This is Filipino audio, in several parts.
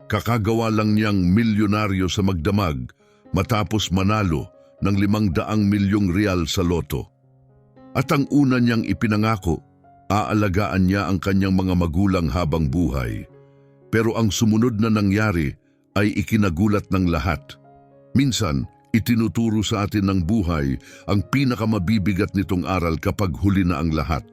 Kakagawa lang niyang milyonaryo sa magdamag matapos manalo ng 500 milyong real sa loto. At ang una niyang ipinangako, aalagaan niya ang kanyang mga magulang habang buhay. Pero ang sumunod na nangyari ay ikinagulat ng lahat. Minsan, itinuturo sa atin ng buhay ang pinakamabibigat nitong aral kapag huli na ang lahat.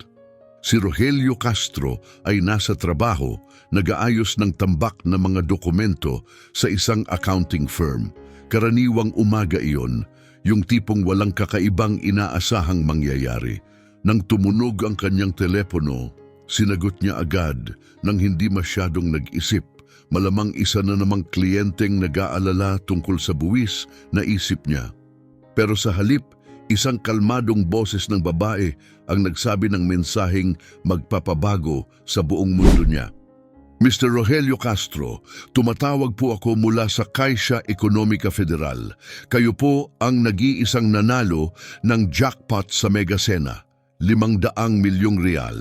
Si Rogelio Castro ay nasa trabaho, nag-aayos ng tambak na mga dokumento sa isang accounting firm. Karaniwang umaga iyon, yung tipong walang kakaibang inaasahang mangyayari. Nang tumunog ang kanyang telepono, sinagot niya agad nang hindi masyadong nag-isip. Malamang isa na namang kliyenteng nag-aalala tungkol sa buwis na isip niya. Pero sa halip, isang kalmadong boses ng babae ang nagsabi ng mensaheng magpapabago sa buong mundo niya. Mr. Rogelio Castro, tumatawag po ako mula sa Caixa Economica Federal. Kayo po ang nag-iisang nanalo ng jackpot sa Mega Sena, 500 milyong real.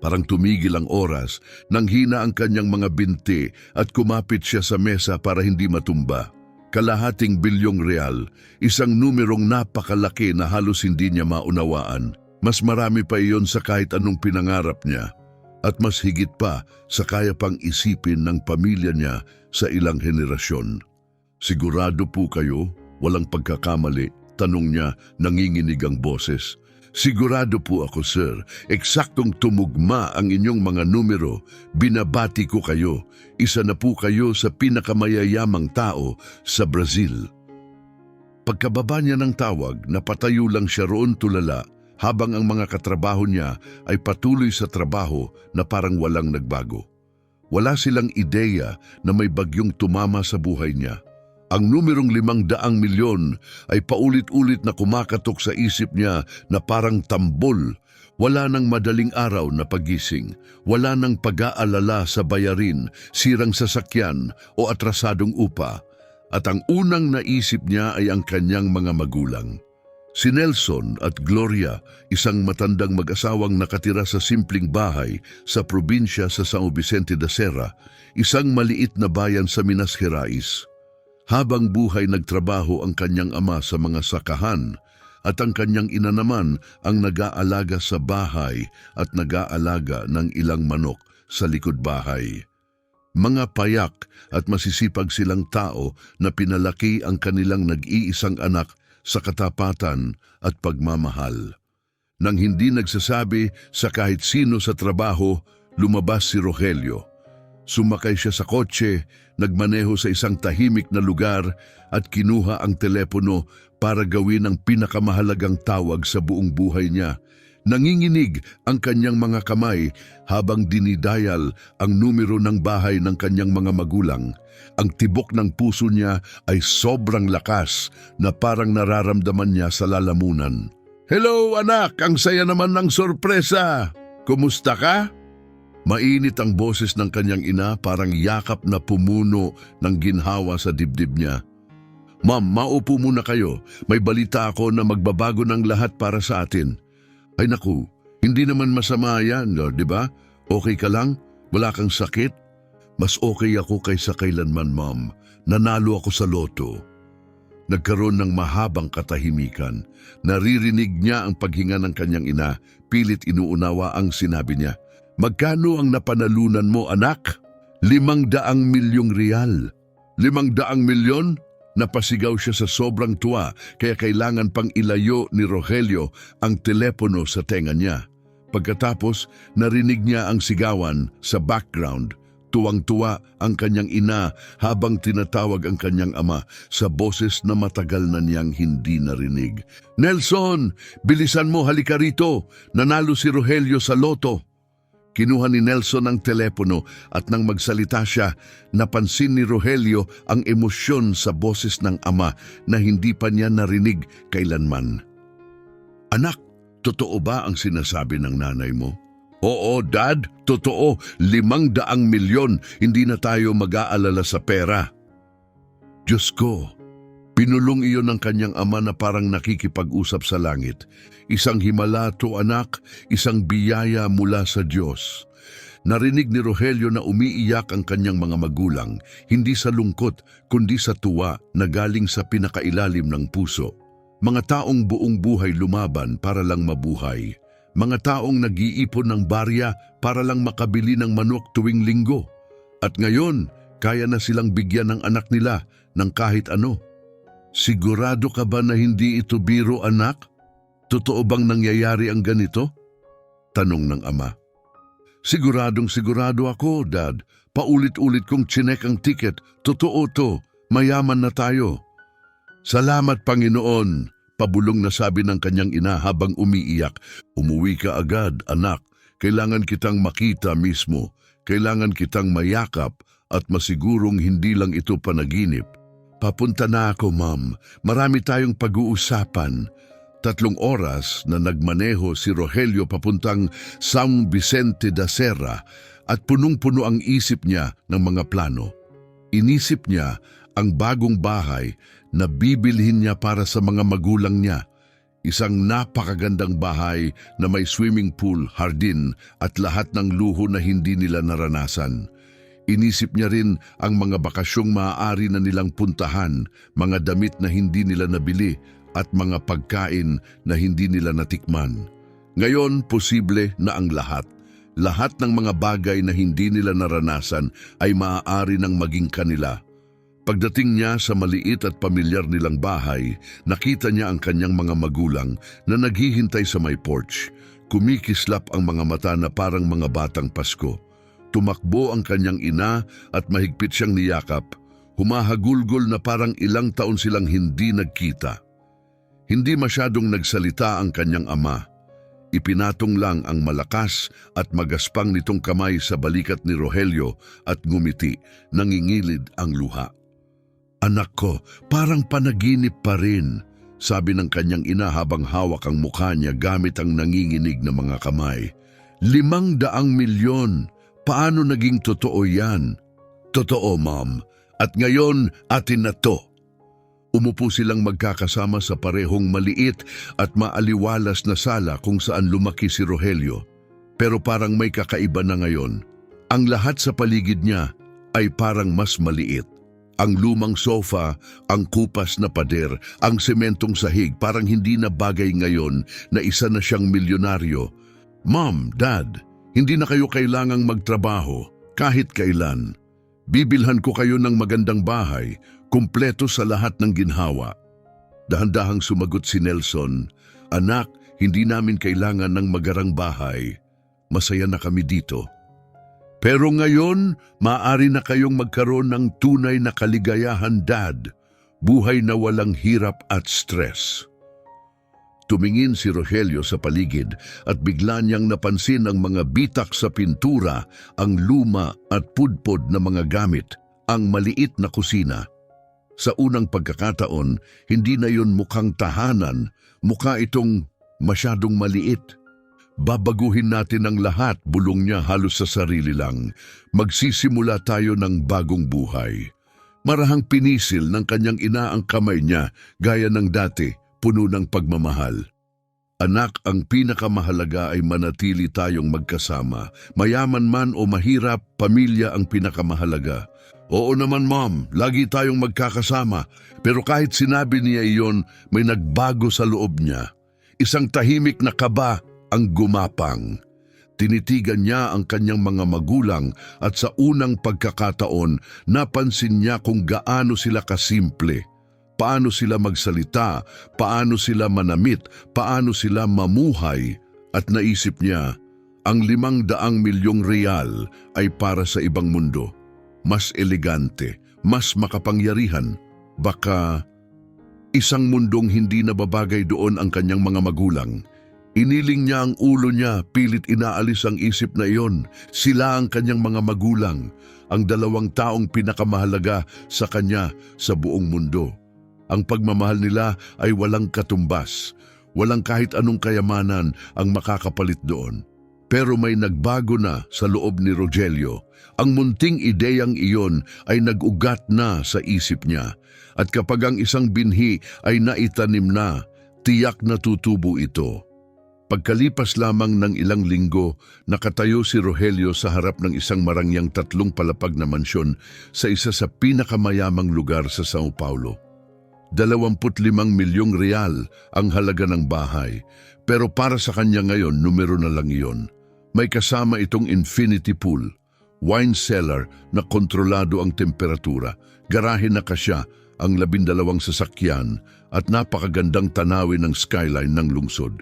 Parang tumigil ang oras nang hina ang kanyang mga binti at kumapit siya sa mesa para hindi matumba. Kalahating bilyong real, isang numerong napakalaki na halos hindi niya maunawaan. Mas marami pa iyon sa kahit anong pinangarap niya. At mas higit pa sa kaya pang isipin ng pamilya niya sa ilang henerasyon. Sigurado po kayo, walang pagkakamali, tanong niya, nanginginig ang boses. Sigurado po ako, sir. Eksaktong tumugma ang inyong mga numero. Binabati ko kayo. Isa na po kayo sa pinakamayayamang tao sa Brazil. Pagkababa niya ng tawag, napatayo lang siya roon tulala habang ang mga katrabaho niya ay patuloy sa trabaho na parang walang nagbago. Wala silang ideya na may bagyong tumama sa buhay niya. Ang numerong 500 milyon ay paulit-ulit na kumakatok sa isip niya na parang tambol. Wala nang madaling araw na pagising. Wala nang pag-aalala sa bayarin, sirang sasakyan o atrasadong upa. At ang unang naisip niya ay ang kanyang mga magulang. Si Nelson at Gloria, isang matandang mag-asawang nakatira sa simpleng bahay sa probinsya sa São Vicente da Serra, isang maliit na bayan sa Minas Gerais. Habang buhay nagtrabaho ang kanyang ama sa mga sakahan at ang kanyang ina naman ang nag-aalaga sa bahay at nag-aalaga ng ilang manok sa likod bahay. Mga payak at masisipag silang tao na pinalaki ang kanilang nag-iisang anak sa katapatan at pagmamahal. Nang hindi nagsasabi sa kahit sino sa trabaho, lumabas si Rogelio. Sumakay siya sa kotse, nagmaneho sa isang tahimik na lugar at kinuha ang telepono para gawin ang pinakamahalagang tawag sa buong buhay niya. Nanginginig ang kanyang mga kamay habang dinidayal ang numero ng bahay ng kanyang mga magulang. Ang tibok ng puso niya ay sobrang lakas na parang nararamdaman niya sa lalamunan. "Hello anak, ang saya naman ng sorpresa! Kumusta ka?" Mainit ang boses ng kanyang ina, parang yakap na pumuno ng ginhawa sa dibdib niya. "Ma'am, maupo muna kayo. May balita ako na magbabago ng lahat para sa atin." "Ay naku, hindi naman masama yan, di ba? Okay ka lang? Wala kang sakit?" "Mas okay ako kaysa kailanman, ma'am. Nanalo ako sa loto." Nagkaroon ng mahabang katahimikan. Naririnig niya ang paghinga ng kanyang ina. Pilit inuunawa ang sinabi niya. "Magkano ang napanalunan mo, anak?" 500 milyong real. 500 milyon? Napasigaw siya sa sobrang tuwa kaya kailangan pang ilayo ni Rogelio ang telepono sa tenga niya. Pagkatapos, narinig niya ang sigawan sa background. Tuwang-tuwa ang kanyang ina habang tinatawag ang kanyang ama sa boses na matagal na niyang hindi narinig. "Nelson, bilisan mo, halika rito. Nanalo si Rogelio sa loto." Kinuha ni Nelson ang telepono at nang magsalita siya, napansin ni Rogelio ang emosyon sa boses ng ama na hindi pa niya narinig kailanman. "Anak, totoo ba ang sinasabi ng nanay mo?" "Oo, Dad, totoo. 500 milyon. Hindi na tayo mag-aalala sa pera." Diyos ko, pinulong iyon ng kanyang ama na parang nakikipag-usap sa langit. Isang himala to, anak, isang biyaya mula sa Diyos. Narinig ni Rogelio na umiiyak ang kanyang mga magulang, hindi sa lungkot kundi sa tuwa na galing sa pinakailalim ng puso. Mga taong buong buhay lumaban para lang mabuhay. Mga taong nag-iipon ng barya para lang makabili ng manok tuwing linggo. At ngayon, kaya na silang bigyan ng anak nila ng kahit ano. Sigurado ka ba na hindi ito biro, anak? Totoo bang nangyayari ang ganito? Tanong ng ama. Siguradong sigurado ako, Dad. Paulit-ulit kong tsinek ang tiket. Totoo to. Mayaman na tayo. Salamat, Panginoon, pabulong na sabi ng kanyang ina habang umiiyak. Umuwi ka agad, anak. Kailangan kitang makita mismo. Kailangan kitang mayakap at masigurong hindi lang ito panaginip. Papunta na ako, Ma'am. Marami tayong pag-uusapan. 3 oras na nagmaneho si Rogelio papuntang San Vicente da Serra at punong-puno ang isip niya ng mga plano. Inisip niya ang bagong bahay na bibilhin niya para sa mga magulang niya. Isang napakagandang bahay na may swimming pool, hardin at lahat ng luho na hindi nila naranasan. Inisip niya rin ang mga bakasyong maaari na nilang puntahan, mga damit na hindi nila nabili at mga pagkain na hindi nila natikman. Ngayon, posible na ang lahat. Lahat ng mga bagay na hindi nila naranasan ay maaari nang maging kanila. Pagdating niya sa maliit at pamilyar nilang bahay, nakita niya ang kanyang mga magulang na naghihintay sa may porch. Kumikislap ang mga mata na parang mga batang Pasko. Tumakbo ang kanyang ina at mahigpit siyang niyakap. Humahagulgol na parang ilang taon silang hindi nagkita. Hindi masyadong nagsalita ang kanyang ama. Ipinatong lang ang malakas at magaspang nitong kamay sa balikat ni Rogelio at ngumiti, nangingilid ang luha. Anak ko, parang panaginip pa rin, sabi ng kanyang ina habang hawak ang mukha niya gamit ang nanginginig na mga kamay. 500 milyon! Paano naging totoo yan? Totoo, Ma'am. At ngayon, atin na to. Umupo silang magkakasama sa parehong maliit at maaliwalas na sala kung saan lumaki si Rogelio. Pero parang may kakaiba na ngayon. Ang lahat sa paligid niya ay parang mas maliit. Ang lumang sofa, ang kupas na pader, ang sementong sahig parang hindi na bagay ngayon na isa na siyang milyonaryo. Mom, Dad, hindi na kayo kailangang magtrabaho kahit kailan. Bibilhan ko kayo ng magandang bahay, kumpleto sa lahat ng ginhawa. Dahan-dahang sumagot si Nelson, Anak, hindi namin kailangan ng magarang bahay. Masaya na kami dito. Pero ngayon, maaari na kayong magkaroon ng tunay na kaligayahan, Dad. Buhay na walang hirap at stress. Tumingin si Rogelio sa paligid at bigla niyang napansin ang mga bitak sa pintura, ang luma at pudpod na mga gamit, ang maliit na kusina. Sa unang pagkakataon, hindi na yun mukhang tahanan, mukha itong masyadong maliit. Babaguhin natin ang lahat, bulong niya halos sa sarili lang. Magsisimula tayo ng bagong buhay. Marahang pinisil ng kanyang ina ang kamay niya, gaya ng dati, puno ng pagmamahal. Anak, ang pinakamahalaga ay manatili tayong magkasama. Mayaman man o mahirap, pamilya ang pinakamahalaga. Oo naman, Mom, lagi tayong magkakasama. Pero kahit sinabi niya iyon, may nagbago sa loob niya. Isang tahimik na kaba ang gumapang. Tinitigan niya ang kanyang mga magulang at sa unang pagkakataon, napansin niya kung gaano sila kasimple. Paano sila magsalita, paano sila manamit, paano sila mamuhay, at naisip niya, ang 500 milyong real ay para sa ibang mundo. Mas elegante, mas makapangyarihan, baka isang mundong hindi nababagay doon ang kanyang mga magulang. Iniling niya ang ulo niya, pilit inaalis ang isip na iyon. Sila ang kanyang mga magulang, ang 2 taong pinakamahalaga sa kanya sa buong mundo. Ang pagmamahal nila ay walang katumbas, walang kahit anong kayamanan ang makakapalit doon. Pero may nagbago na sa loob ni Rogelio. Ang munting ideyang iyon ay nag-ugat na sa isip niya. At kapag ang isang binhi ay naitanim na, tiyak na tutubo ito. Pagkalipas lamang ng ilang linggo, nakatayo si Rogelio sa harap ng isang marangyang 3 palapag na mansyon sa isa sa pinakamayamang lugar sa Sao Paulo. 25 milyong real ang halaga ng bahay, pero para sa kanya ngayon, numero na lang iyon. May kasama itong infinity pool, wine cellar na kontrolado ang temperatura, garahe na kasya ang 12 sasakyan at napakagandang tanawin ng skyline ng lungsod.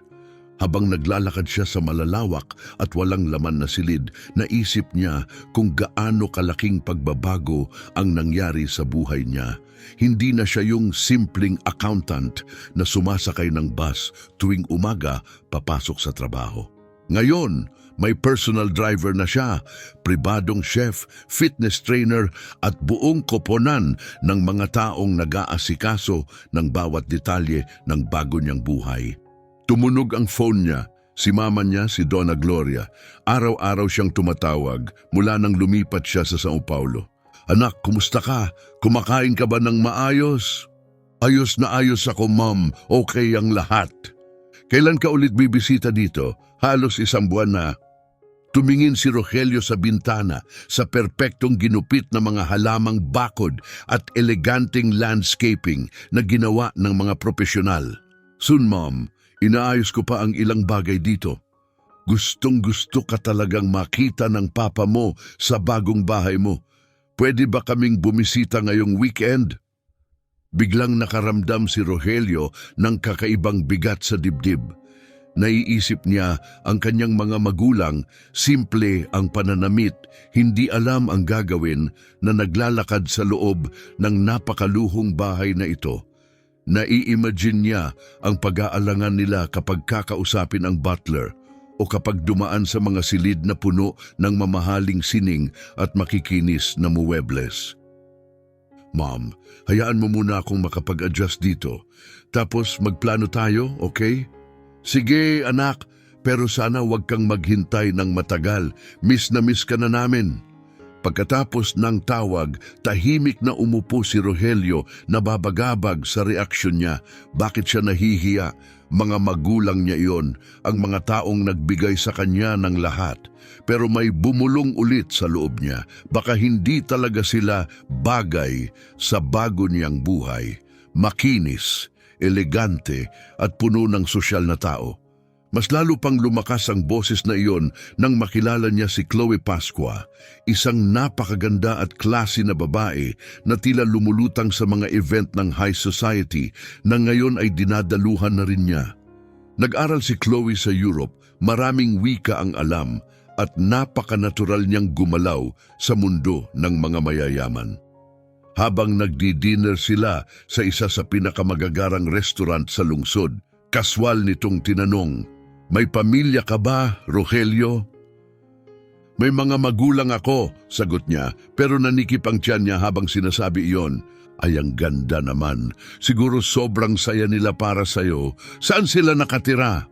Habang naglalakad siya sa malalawak at walang laman na silid, naisip niya kung gaano kalaking pagbabago ang nangyari sa buhay niya. Hindi na siya yung simpleng accountant na sumasakay ng bus tuwing umaga papasok sa trabaho. Ngayon, may personal driver na siya, pribadong chef, fitness trainer at buong koponan ng mga taong nag-aasikaso ng bawat detalye ng bago niyang buhay. Tumunog ang phone niya. Si mama niya, si Donna Gloria. Araw-araw siyang tumatawag mula nang lumipat siya sa Sao Paulo. Anak, kumusta ka? Kumakain ka ba ng maayos? Ayos na ayos ako, ma'am. Okay ang lahat. Kailan ka ulit bibisita dito? Halos 1 buwan na. Tumingin si Rogelio sa bintana sa perpektong ginupit na mga halamang bakod at eleganteng landscaping na ginawa ng mga profesional. Soon, ma'am. Inaayos ko pa ang ilang bagay dito. Gustong-gusto ka talagang makita ng papa mo sa bagong bahay mo. Pwede ba kaming bumisita ngayong weekend? Biglang nakaramdam si Rogelio ng kakaibang bigat sa dibdib. Naiisip niya ang kanyang mga magulang, simple ang pananamit, hindi alam ang gagawin na naglalakad sa loob ng napakaluhong bahay na ito. Nai-imagine niya ang pag-aalangan nila kapag kakausapin ang butler o kapag dumaan sa mga silid na puno ng mamahaling sining at makikinis na muwebles. Ma'am, hayaan mo muna akong makapag-adjust dito. Tapos magplano tayo, okay? Sige, anak, pero sana huwag kang maghintay ng matagal. Miss na miss ka na namin. Pagkatapos ng tawag, tahimik na umupo si Rogelio na babagabag sa reaksyon niya. Bakit siya nahihiya? Mga magulang niya iyon, ang mga taong nagbigay sa kanya ng lahat. Pero may bumulong ulit sa loob niya. Baka hindi talaga sila bagay sa bago niyang buhay. Makinis, elegante at puno ng sosyal na tao. Mas lalo pang lumakas ang boses na iyon nang makilala niya si Chloe Pascua, isang napakaganda at klase na babae na tila lumulutang sa mga event ng high society na ngayon ay dinadaluhan na rin niya. Nag-aral si Chloe sa Europe, maraming wika ang alam at napaka-natural niyang gumalaw sa mundo ng mga mayayaman. Habang nagdi-dinner sila sa isa sa pinakamagagarang restaurant sa lungsod, kaswal nitong tinanong, "May pamilya ka ba, Rogelio?" "May mga magulang ako," sagot niya, pero nanikip ang tiyan niya habang sinasabi iyon. "Ay, ang ganda naman. Siguro sobrang saya nila para sa'yo. Saan sila nakatira?"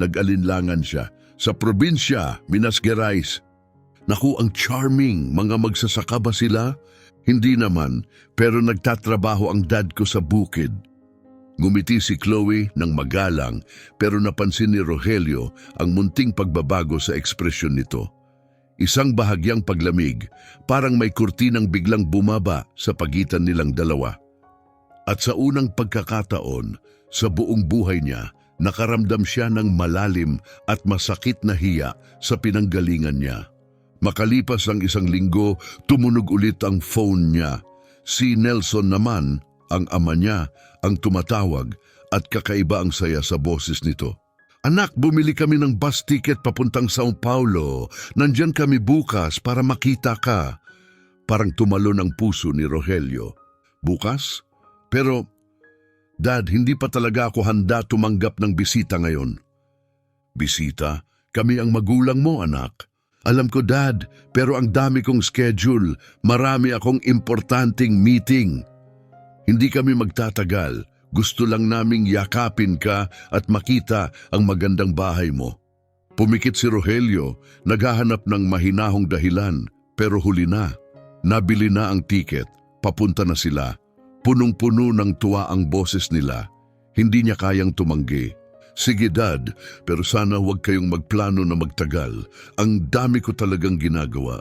Nag-alinlangan siya. "Sa probinsya, Minas Gerais." "Naku, ang charming. Mga magsasaka ba sila?" "Hindi naman, pero nagtatrabaho ang dad ko sa bukid." Ngumiti si Chloe ng magalang pero napansin ni Rogelio ang munting pagbabago sa ekspresyon nito. Isang bahagyang paglamig, parang may kurtinang biglang bumaba sa pagitan nilang dalawa. At sa unang pagkakataon, sa buong buhay niya, nakaramdam siya ng malalim at masakit na hiya sa pinanggalingan niya. Makalipas ang 1 linggo, tumunog ulit ang phone niya. Si Nelson naman, ang ama niya, ang tumatawag at kakaiba ang saya sa boses nito. "Anak, bumili kami ng bus ticket papuntang Sao Paulo. Nandyan kami bukas para makita ka." Parang tumalon ang puso ni Rogelio. "Bukas? Pero, Dad, hindi pa talaga ako handa tumanggap ng bisita ngayon." "Bisita? Kami ang magulang mo, anak." "Alam ko, Dad, pero ang dami kong schedule. Marami akong importanteng meeting." "Hindi kami magtatagal. Gusto lang naming yakapin ka at makita ang magandang bahay mo." Pumikit si Rogelio, naghahanap ng mahinahong dahilan, pero huli na. Nabili na ang tiket, papunta na sila. Punong-puno ng tuwa ang boses nila. Hindi niya kayang tumanggi. Sige dad, pero sana huwag kayong magplano na magtagal. Ang dami ko talagang ginagawa.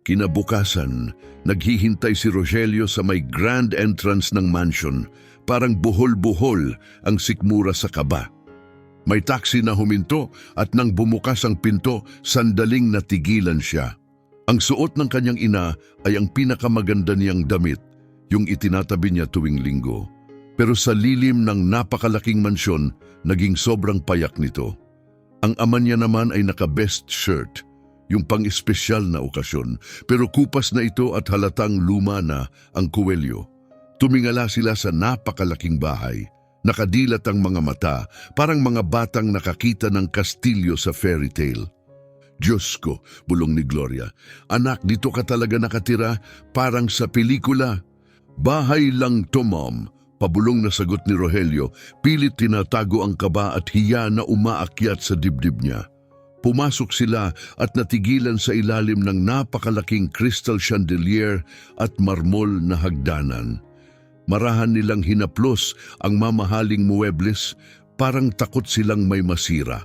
Kinabukasan, naghihintay si Rogelio sa may grand entrance ng mansion. Parang buhol-buhol ang sikmura sa kaba. May taxi na huminto at nang bumukas ang pinto, sandaling natigilan siya. Ang suot ng kanyang ina ay ang pinakamaganda niyang damit, yung itinatabi niya tuwing linggo. Pero sa lilim ng napakalaking mansyon, naging sobrang payak nito. Ang ama niya naman ay naka-best shirt, yung pang-espesyal na okasyon, pero kupas na ito at halatang luma na ang kuwelyo. Tumingala sila sa napakalaking bahay. Nakadilat ang mga mata, parang mga batang nakakita ng kastilyo sa fairy tale. Diyos ko, bulong ni Gloria, anak, dito ka talaga nakatira, parang sa pelikula. Bahay lang to, Mom. Pabulong na sagot ni Rogelio, pilit tinatago ang kaba at hiya na umaakyat sa dibdib niya. Pumasok sila at natigilan sa ilalim ng napakalaking crystal chandelier at marmol na hagdanan. Marahan nilang hinaplos ang mamahaling muebles, parang takot silang may masira.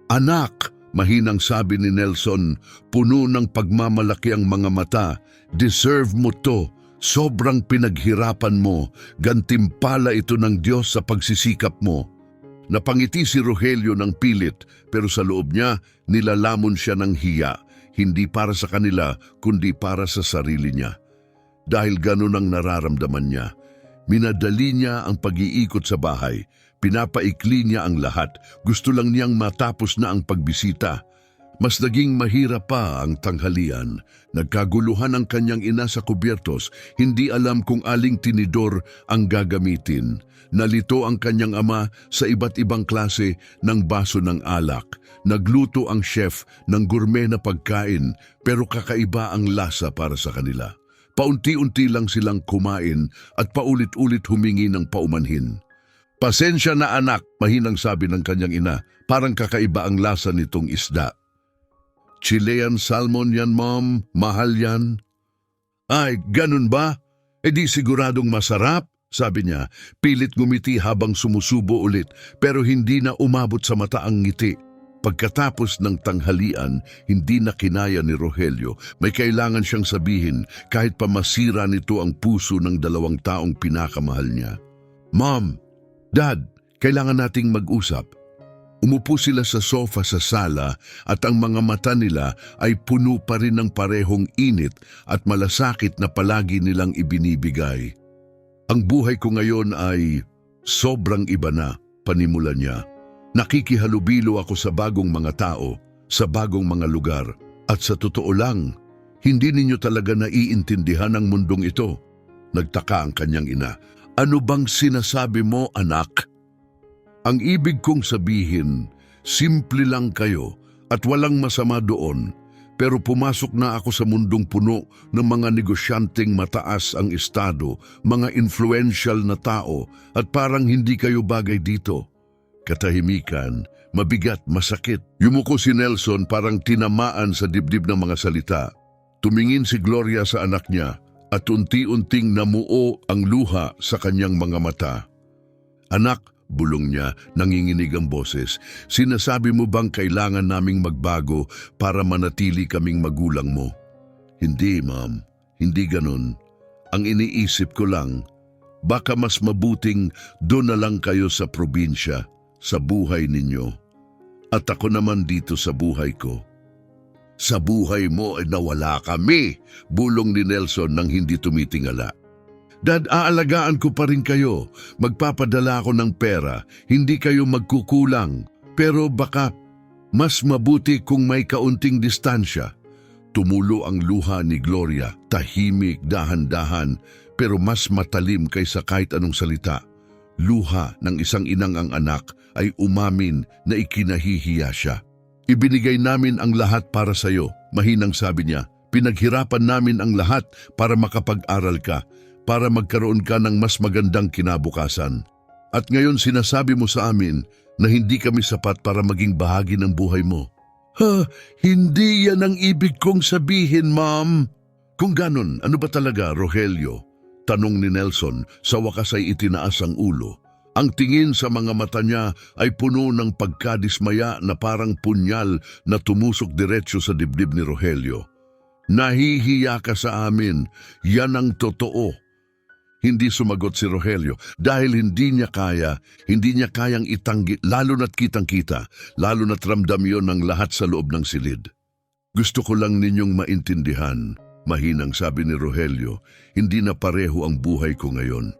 Anak, mahinang sabi ni Nelson, puno ng pagmamalaki ang mga mata, deserve mo to. Sobrang pinaghirapan mo, gantimpala ito ng Diyos sa pagsisikap mo. Napangiti si Rogelio ng pilit, pero sa loob niya, nilalamon siya ng hiya, hindi para sa kanila, kundi para sa sarili niya. Dahil ganun ang nararamdaman niya, minadali niya ang pag-iikot sa bahay, pinapaikli niya ang lahat, gusto lang niyang matapos na ang pagbisita. Mas naging mahirap pa ang tanghalian. Nagkaguluhan ang kanyang ina sa kubyertos, hindi alam kung aling tinidor ang gagamitin. Nalito ang kanyang ama sa iba't ibang klase ng baso ng alak. Nagluto ang chef ng gourmet na pagkain, pero kakaiba ang lasa para sa kanila. Paunti-unti lang silang kumain at paulit-ulit humingi ng paumanhin. Pasensya na anak, mahinang sabi ng kanyang ina, parang kakaiba ang lasa nitong isda. Chilean salmon yan, Mom. Mahal yan. Ay, ganun ba? E di siguradong masarap, sabi niya. Pilit ngumiti habang sumusubo ulit, pero hindi na umabot sa mata ang ngiti. Pagkatapos ng tanghalian, hindi na kinaya ni Rogelio. May kailangan siyang sabihin kahit pa masira nito ang puso ng dalawang taong pinakamahal niya. Mom, Dad, kailangan nating mag-usap. Umupo sila sa sofa sa sala at ang mga mata nila ay puno pa rin ng parehong init at malasakit na palagi nilang ibinibigay. Ang buhay ko ngayon ay sobrang iba na, panimula niya. Nakikihalubilo ako sa bagong mga tao, sa bagong mga lugar, at sa totoo lang, hindi ninyo talaga naiintindihan ang mundong ito. Nagtaka ang kanyang ina. Ano bang sinasabi mo, anak? Ang ibig kong sabihin, simple lang kayo at walang masama doon, pero pumasok na ako sa mundong puno ng mga negosyanteng mataas ang estado, mga influential na tao at parang hindi kayo bagay dito. Katahimikan, mabigat, masakit. Yumuko si Nelson parang tinamaan sa dibdib ng mga salita. Tumingin si Gloria sa anak niya at unti-unting namuo ang luha sa kanyang mga mata. Anak, bulong niya, nanginginig ang boses. Sinasabi mo bang kailangan naming magbago para manatili kaming magulang mo? Hindi, Ma'am. Hindi ganun. Ang iniisip ko lang, baka mas mabuting doon na lang kayo sa probinsya, sa buhay ninyo. At ako naman dito sa buhay ko. Sa buhay mo ay nawala kami, bulong ni Nelson nang hindi tumitingala. Dad, aalagaan ko pa rin kayo. Magpapadala ako ng pera. Hindi kayo magkukulang. Pero baka mas mabuti kung may kaunting distansya. Tumulo ang luha ni Gloria, tahimik, dahan-dahan, pero mas matalim kaysa kahit anong salita. Luha ng isang inang ang anak ay umamin na ikinahihiya siya. Ibinigay namin ang lahat para sa iyo, mahinang sabi niya. Pinaghirapan namin ang lahat para makapag-aral ka, para magkaroon ka ng mas magandang kinabukasan. At ngayon sinasabi mo sa amin na hindi kami sapat para maging bahagi ng buhay mo. Hindi yan ang ibig kong sabihin, Ma'am. Kung ganon, ano ba talaga, Rogelio? Tanong ni Nelson, sa wakas ay itinaas ang ulo. Ang tingin sa mga mata niya ay puno ng pagkadismaya na parang punyal na tumusok diretsyo sa dibdib ni Rogelio. Nahihiya ka sa amin, yan ang totoo. Hindi sumagot si Rogelio dahil hindi niya kayang itanggi, lalo na't kitang-kita, lalo na't ramdam yon ng lahat sa loob ng silid. Gusto ko lang ninyong maintindihan, mahinang sabi ni Rogelio, hindi na pareho ang buhay ko ngayon.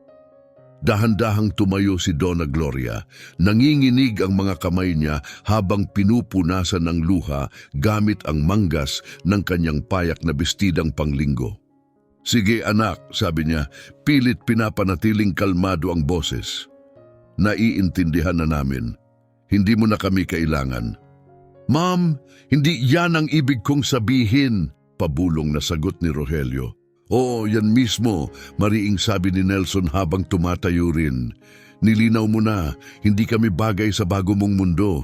Dahan-dahang tumayo si Donna Gloria, nanginginig ang mga kamay niya habang pinupunasan ng luha gamit ang manggas ng kanyang payak na bestidang panglinggo. Sige anak, sabi niya, pilit pinapanatiling kalmado ang boses. Naiintindihan na namin, hindi mo na kami kailangan. Ma'am, hindi yan ang ibig kong sabihin, pabulong na sagot ni Rogelio. Oo, yan mismo, mariing sabi ni Nelson habang tumatayo rin. Nilinaw mo na, hindi kami bagay sa bago mong mundo.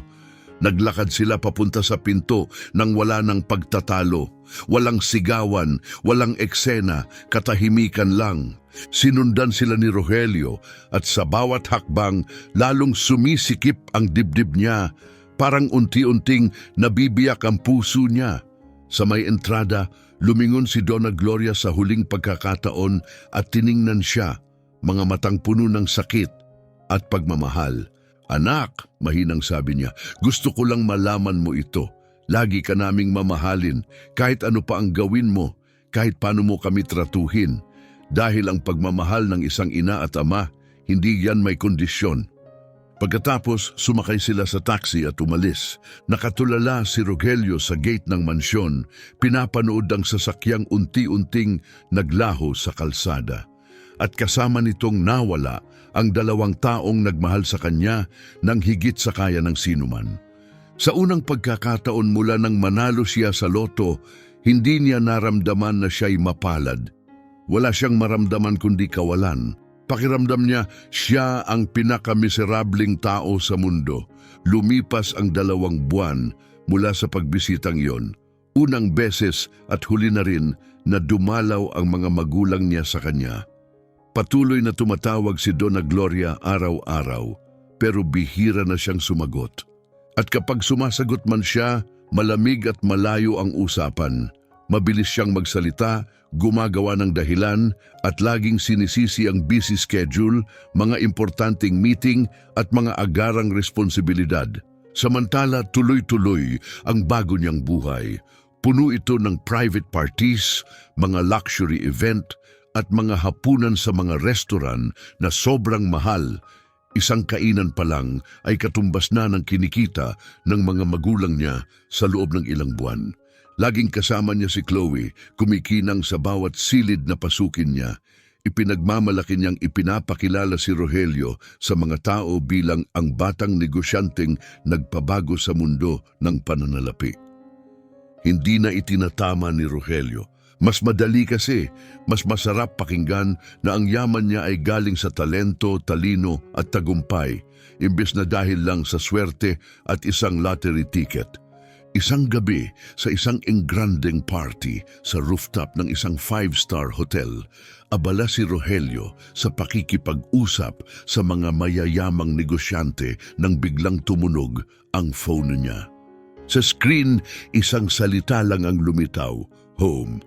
Naglakad sila papunta sa pinto nang wala ng pagtatalo. Walang sigawan, walang eksena, katahimikan lang. Sinundan sila ni Rogelio at sa bawat hakbang lalong sumisikip ang dibdib niya. Parang unti-unting nabibiyak ang puso niya. Sa may entrada, lumingon si Donna Gloria sa huling pagkakataon at tiningnan siya, mga matang puno ng sakit at pagmamahal. Anak, mahinang sabi niya, gusto ko lang malaman mo ito. Lagi ka naming mamahalin, kahit ano pa ang gawin mo, kahit paano mo kami tratuhin. Dahil ang pagmamahal ng isang ina at ama, hindi yan may kondisyon. Pagkatapos, sumakay sila sa taxi at umalis. Nakatulala si Rogelio sa gate ng mansyon, pinapanood ang sasakyang unti-unting naglaho sa kalsada. At kasama nitong nawala ang dalawang taong nagmahal sa kanya nang higit sa kaya ng sinuman. Sa unang pagkakataon mula nang manalo siya sa loto, hindi niya naramdaman na siya'y mapalad. Wala siyang maramdaman kundi kawalan. Pakiramdam niya, siya ang pinakamiserabling tao sa mundo. Lumipas ang 2 buwan mula sa pagbisitang iyon. Unang beses at huli na rin na dumalaw ang mga magulang niya sa kanya. Patuloy na tumatawag si Donna Gloria araw-araw, pero bihira na siyang sumagot. At kapag sumasagot man siya, malamig at malayo ang usapan. Mabilis siyang magsalita, gumagawa ng dahilan at laging sinisisi ang busy schedule, mga importanteng meeting at mga agarang responsibilidad. Samantala tuloy-tuloy ang bago niyang buhay. Puno ito ng private parties, mga luxury event at mga hapunan sa mga restaurant na sobrang mahal. Isang kainan pa lang ay katumbas na ng kinikita ng mga magulang niya sa loob ng ilang buwan. Laging kasama niya si Chloe, kumikinang sa bawat silid na pasukin niya. Ipinagmamalaki niyang ipinapakilala si Rogelio sa mga tao bilang ang batang negosyanteng nagpabago sa mundo ng pananalapi. Hindi na itinatama ni Rogelio. Mas madali kasi, mas masarap pakinggan na ang yaman niya ay galing sa talento, talino at tagumpay, imbes na dahil lang sa swerte at isang lottery ticket. Isang gabi sa isang engrandeng party sa rooftop ng isang 5-star hotel, abala si Rogelio sa pakikipag-usap sa mga mayayamang negosyante nang biglang tumunog ang phone niya. Sa screen, isang salita lang ang lumitaw, home.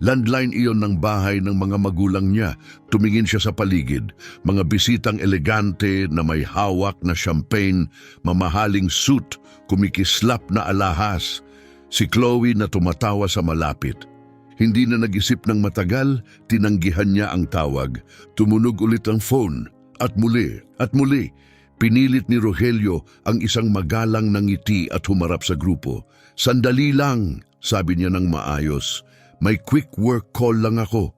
Landline iyon ng bahay ng mga magulang niya. Tumingin siya sa paligid. Mga bisitang elegante na may hawak na champagne, mamahaling suit, kumikislap na alahas. Si Chloe na tumatawa sa malapit. Hindi na nag-isip ng matagal, tinanggihan niya ang tawag. Tumunog ulit ang phone. At muli, pinilit ni Rogelio ang isang magalang na ngiti at humarap sa grupo. Sandali lang, sabi niya ng maayos. May quick work call lang ako.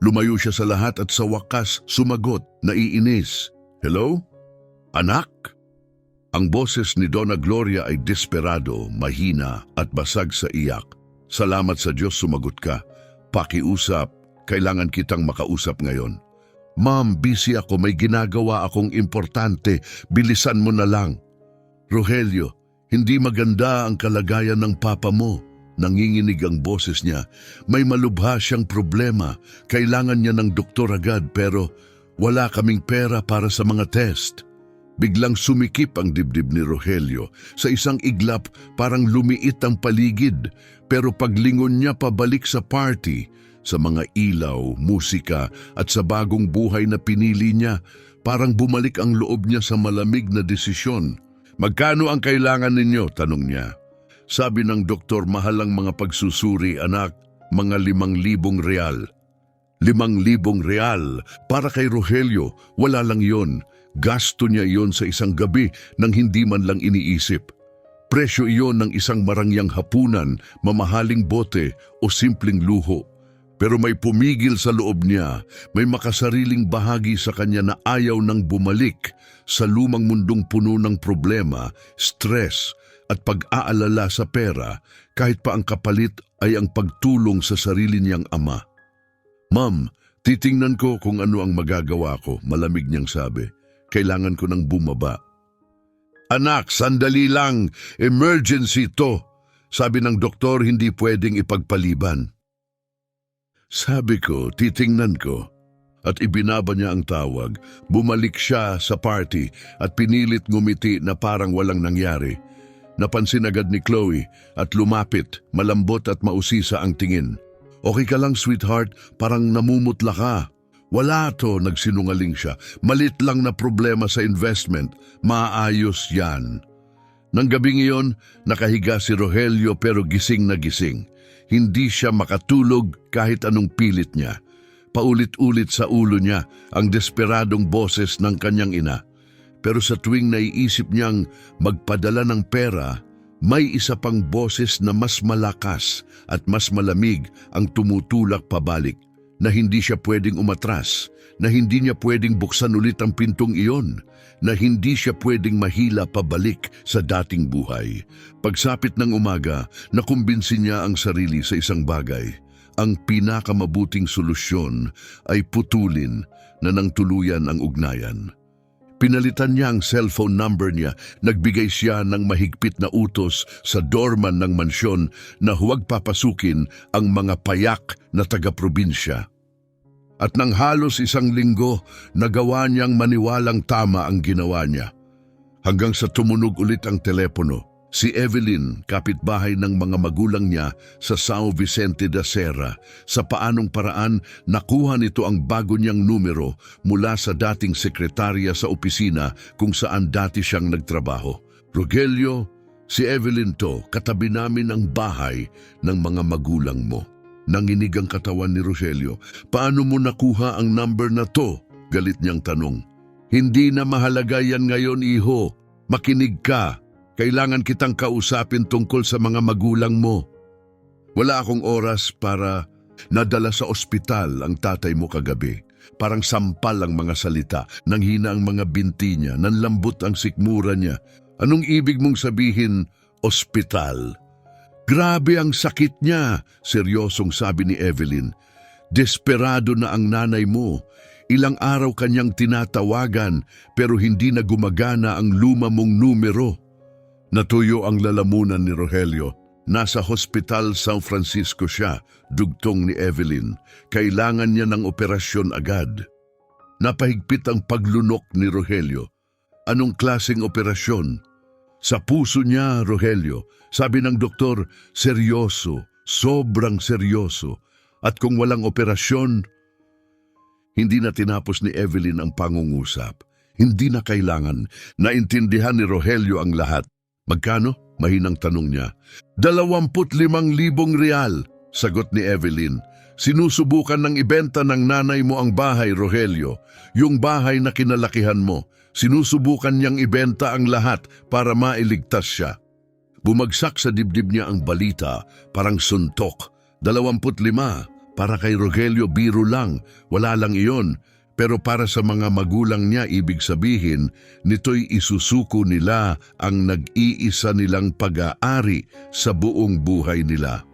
Lumayo siya sa lahat at sa wakas sumagot, naiinis. Hello? Anak? Ang boses ni Donna Gloria ay desperado, mahina at basag sa iyak. Salamat sa Diyos sumagot ka. Pakiusap, kailangan kitang makausap ngayon. Ma'am, busy ako, may ginagawa akong importante. Bilisan mo na lang. Rogelio, hindi maganda ang kalagayan ng papa mo. Nanginginig ang boses niya. May malubha siyang problema. Kailangan niya ng doktor agad pero Wala kaming pera para sa mga test. Biglang sumikip ang dibdib ni Rogelio. Sa isang iglap, parang lumiit ang paligid. Pero paglingon niya pabalik sa party, sa mga ilaw, musika at sa bagong buhay na pinili niya, parang bumalik ang loob niya sa malamig na desisyon. Magkano ang kailangan ninyo? Tanong niya. Sabi ng doktor, mahal ang mga pagsusuri, anak, mga 5,000 real. 5,000 real para kay Rogelio, wala lang yon. Gasto niya iyon sa isang gabi nang hindi man lang iniisip. Presyo iyon ng isang marangyang hapunan, mamahaling bote o simpleng luho. Pero may pumigil sa loob niya, may makasariling bahagi sa kanya na ayaw nang bumalik sa lumang mundong puno ng problema, stress at pag-aalala sa pera kahit pa ang kapalit ay ang pagtulong sa sarili niyang ama. Ma'am, titingnan ko kung ano ang magagawa ko, malamig niyang sabi. Kailangan ko nang bumaba. Anak, sandali lang. Emergency to. Sabi ng doktor, hindi pwedeng ipagpaliban. Sabi ko, titingnan ko. At ibinaba niya ang tawag. Bumalik siya sa party at pinilit ngumiti na parang walang nangyari. Napansin agad ni Chloe at lumapit, malambot at mausisa ang tingin. Okay ka lang, sweetheart, parang namumutla ka. Wala to, nagsinungaling siya. Malit lang na problema sa investment. Maayos yan. Nang gabing iyon, nakahiga si Rogelio pero gising na gising. Hindi siya makatulog kahit anong pilit niya. Paulit-ulit sa ulo niya ang desperadong boses ng kanyang ina. Pero sa tuwing naiisip niyang magpadala ng pera, may isa pang boses na mas malakas at mas malamig ang tumutulak pabalik. Na hindi siya pwedeng umatras, na hindi niya pwedeng buksan ulit ang pintong iyon, na hindi siya pwedeng mahila pabalik sa dating buhay. Pagsapit ng umaga, nakumbinsi niya ang sarili sa isang bagay. Ang pinakamabuting solusyon ay putulin na nang tuluyan ang ugnayan. Pinalitan niya ang cellphone number niya, nagbigay siya ng mahigpit na utos sa doorman ng mansyon na huwag papasukin ang mga payak na taga-probinsya. At nang halos 1 linggo, nagawa niyang maniwalang tama ang ginawa niya. Hanggang sa tumunog ulit ang telepono, si Evelyn, kapitbahay ng mga magulang niya sa São Vicente da Serra, sa paanong paraan nakuha nito ang bago niyang numero mula sa dating sekretarya sa opisina kung saan dati siyang nagtrabaho. Rogelio, si Evelyn to, katabi namin ang bahay ng mga magulang mo. Nanginig ang katawan ni Rogelio. Paano mo nakuha ang number na to? Galit niyang tanong. Hindi na mahalaga yan ngayon, iho. Makinig ka. Kailangan kitang kausapin tungkol sa mga magulang mo. Wala akong oras para nadala sa ospital ang tatay mo kagabi. Parang sampal ang mga salita, nanghina ang mga binti niya, nanlambot ang sikmura niya. Anong ibig mong sabihin, ospital? Grabe ang sakit niya, seryosong sabi ni Evelyn. Desperado na ang nanay mo. Ilang araw kanyang tinatawagan pero hindi na gumagana ang luma mong numero. Natuyo ang lalamunan ni Rogelio. Nasa Hospital San Francisco siya, dugtong ni Evelyn. Kailangan niya ng operasyon agad. Napahigpit ang paglunok ni Rogelio. Anong klaseng operasyon? Sa puso niya, Rogelio. Sabi ng doktor, seryoso, sobrang seryoso. At kung walang operasyon, hindi na tinapos ni Evelyn ang pangungusap. Hindi na kailangan. Naintindihan ni Rogelio ang lahat. Magkano? Mahinang tanong niya. 25,000 real, sagot ni Evelyn. Sinusubukan ng ibenta ng nanay mo ang bahay, Rogelio. Yung bahay na kinalakihan mo. Sinusubukan niyang ibenta ang lahat para mailigtas siya. Bumagsak sa dibdib niya ang balita, parang suntok. 25, para kay Rogelio biro lang, wala lang iyon. Pero para sa mga magulang niya, ibig sabihin, nito'y isusuko nila ang nag-iisa nilang pag-aari sa buong buhay nila.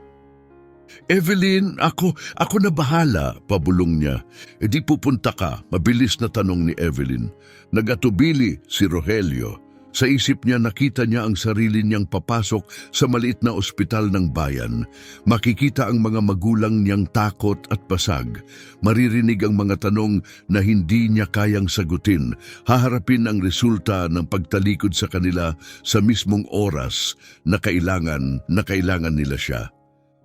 Evelyn, ako na bahala, pabulong niya. E di pupunta ka, mabilis na tanong ni Evelyn. Nagatubili si Rogelio. Sa isip niya nakita niya ang sarili niyang papasok sa maliit na ospital ng bayan. Makikita ang mga magulang niyang takot at basag. Maririnig ang mga tanong na hindi niya kayang sagutin. Haharapin ang resulta ng pagtalikod sa kanila sa mismong oras na kailangan nila siya.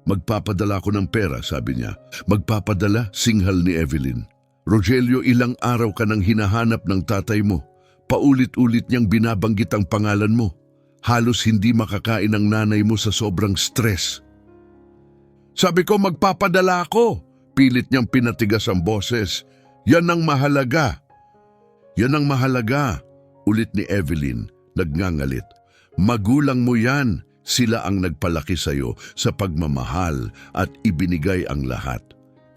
Magpapadala ko ng pera, sabi niya. Magpapadala, singhal ni Evelyn. Rogelio, ilang araw ka nang hinahanap ng tatay mo. Paulit-ulit niyang binabanggit ang pangalan mo. Halos hindi makakain ang nanay mo sa sobrang stress. Sabi ko magpapadala ako. Pilit niyang pinatigas ang boses. Yan ang mahalaga. Yan ang mahalaga. Ulit ni Evelyn, nagngangalit. Magulang mo yan. Sila ang nagpalaki sa'yo sa pagmamahal at ibinigay ang lahat.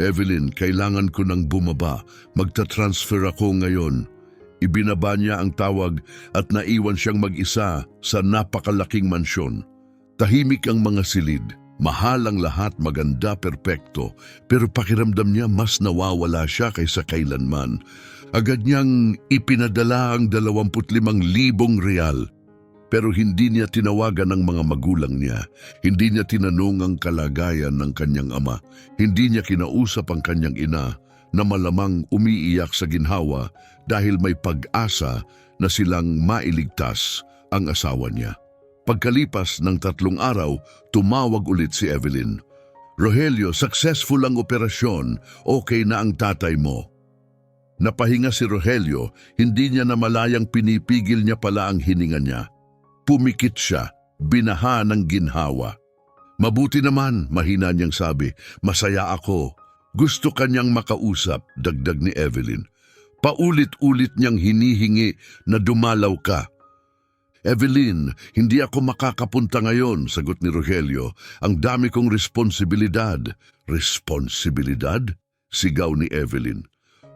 Evelyn, kailangan ko nang bumaba. Magta-transfer ako ngayon. Ibinaba niya ang tawag at naiwan siyang mag-isa sa napakalaking mansyon. Tahimik ang mga silid. Mahal ang lahat, maganda, perpekto. Pero pakiramdam niya mas nawawala siya kaysa kailanman. Agad niyang ipinadala ang 25,000 real. Pero hindi niya tinawagan ang mga magulang niya. Hindi niya tinanong ang kalagayan ng kanyang ama. Hindi niya kinausap ang kanyang ina na malamang umiiyak sa ginhawa dahil may pag-asa na silang mailigtas ang asawa niya. Pagkalipas ng 3 araw, tumawag ulit si Evelyn. Rogelio, successful ang operasyon, okay na ang tatay mo. Napahinga si Rogelio, hindi niya namalayang pinipigil niya pala ang hininga niya. Pumikit siya, binaha ng ginhawa. Mabuti naman, mahina niyang sabi, masaya ako. Gusto kanyang makausap, dagdag ni Evelyn. Paulit-ulit niyang hinihingi na dumalaw ka. Evelyn, hindi ako makakapunta ngayon, sagot ni Rogelio. Ang dami kong responsibilidad. Responsibilidad? Sigaw ni Evelyn.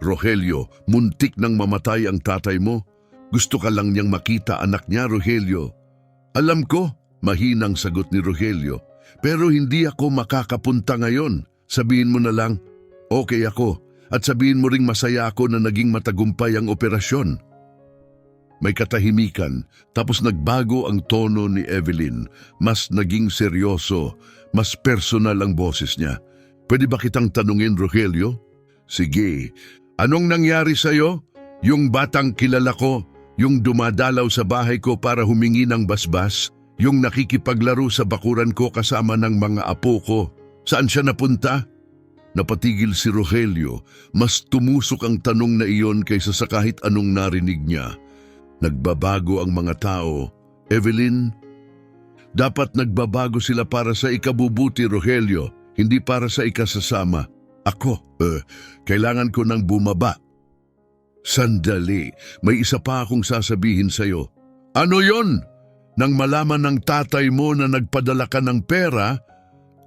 Rogelio, muntik nang mamatay ang tatay mo. Gusto ka lang niyang makita anak niya, Rogelio. Alam ko, mahinang sagot ni Rogelio. Pero hindi ako makakapunta ngayon. Sabihin mo na lang, okay ako. At sabihin mo ring masaya ako na naging matagumpay ang operasyon. May katahimikan, tapos nagbago ang tono ni Evelyn. Mas naging seryoso, mas personal ang boses niya. Pwede ba kitang tanungin, Rogelio? Sige. Anong nangyari sa'yo? Yung batang kilala ko, yung dumadalaw sa bahay ko para humingi ng basbas, yung nakikipaglaro sa bakuran ko kasama ng mga apo ko. Saan siya napunta? Napatigil si Rogelio. Mas tumusok ang tanong na iyon kaysa sa kahit anong narinig niya. Nagbabago ang mga tao. Evelyn, dapat nagbabago sila para sa ikabubuti, Rogelio, hindi para sa ikasasama. Ako, kailangan ko nang bumaba. Sandali, may isa pa akong sasabihin sa'yo. Ano yon? Nang malaman ng tatay mo na nagpadala ka ng pera,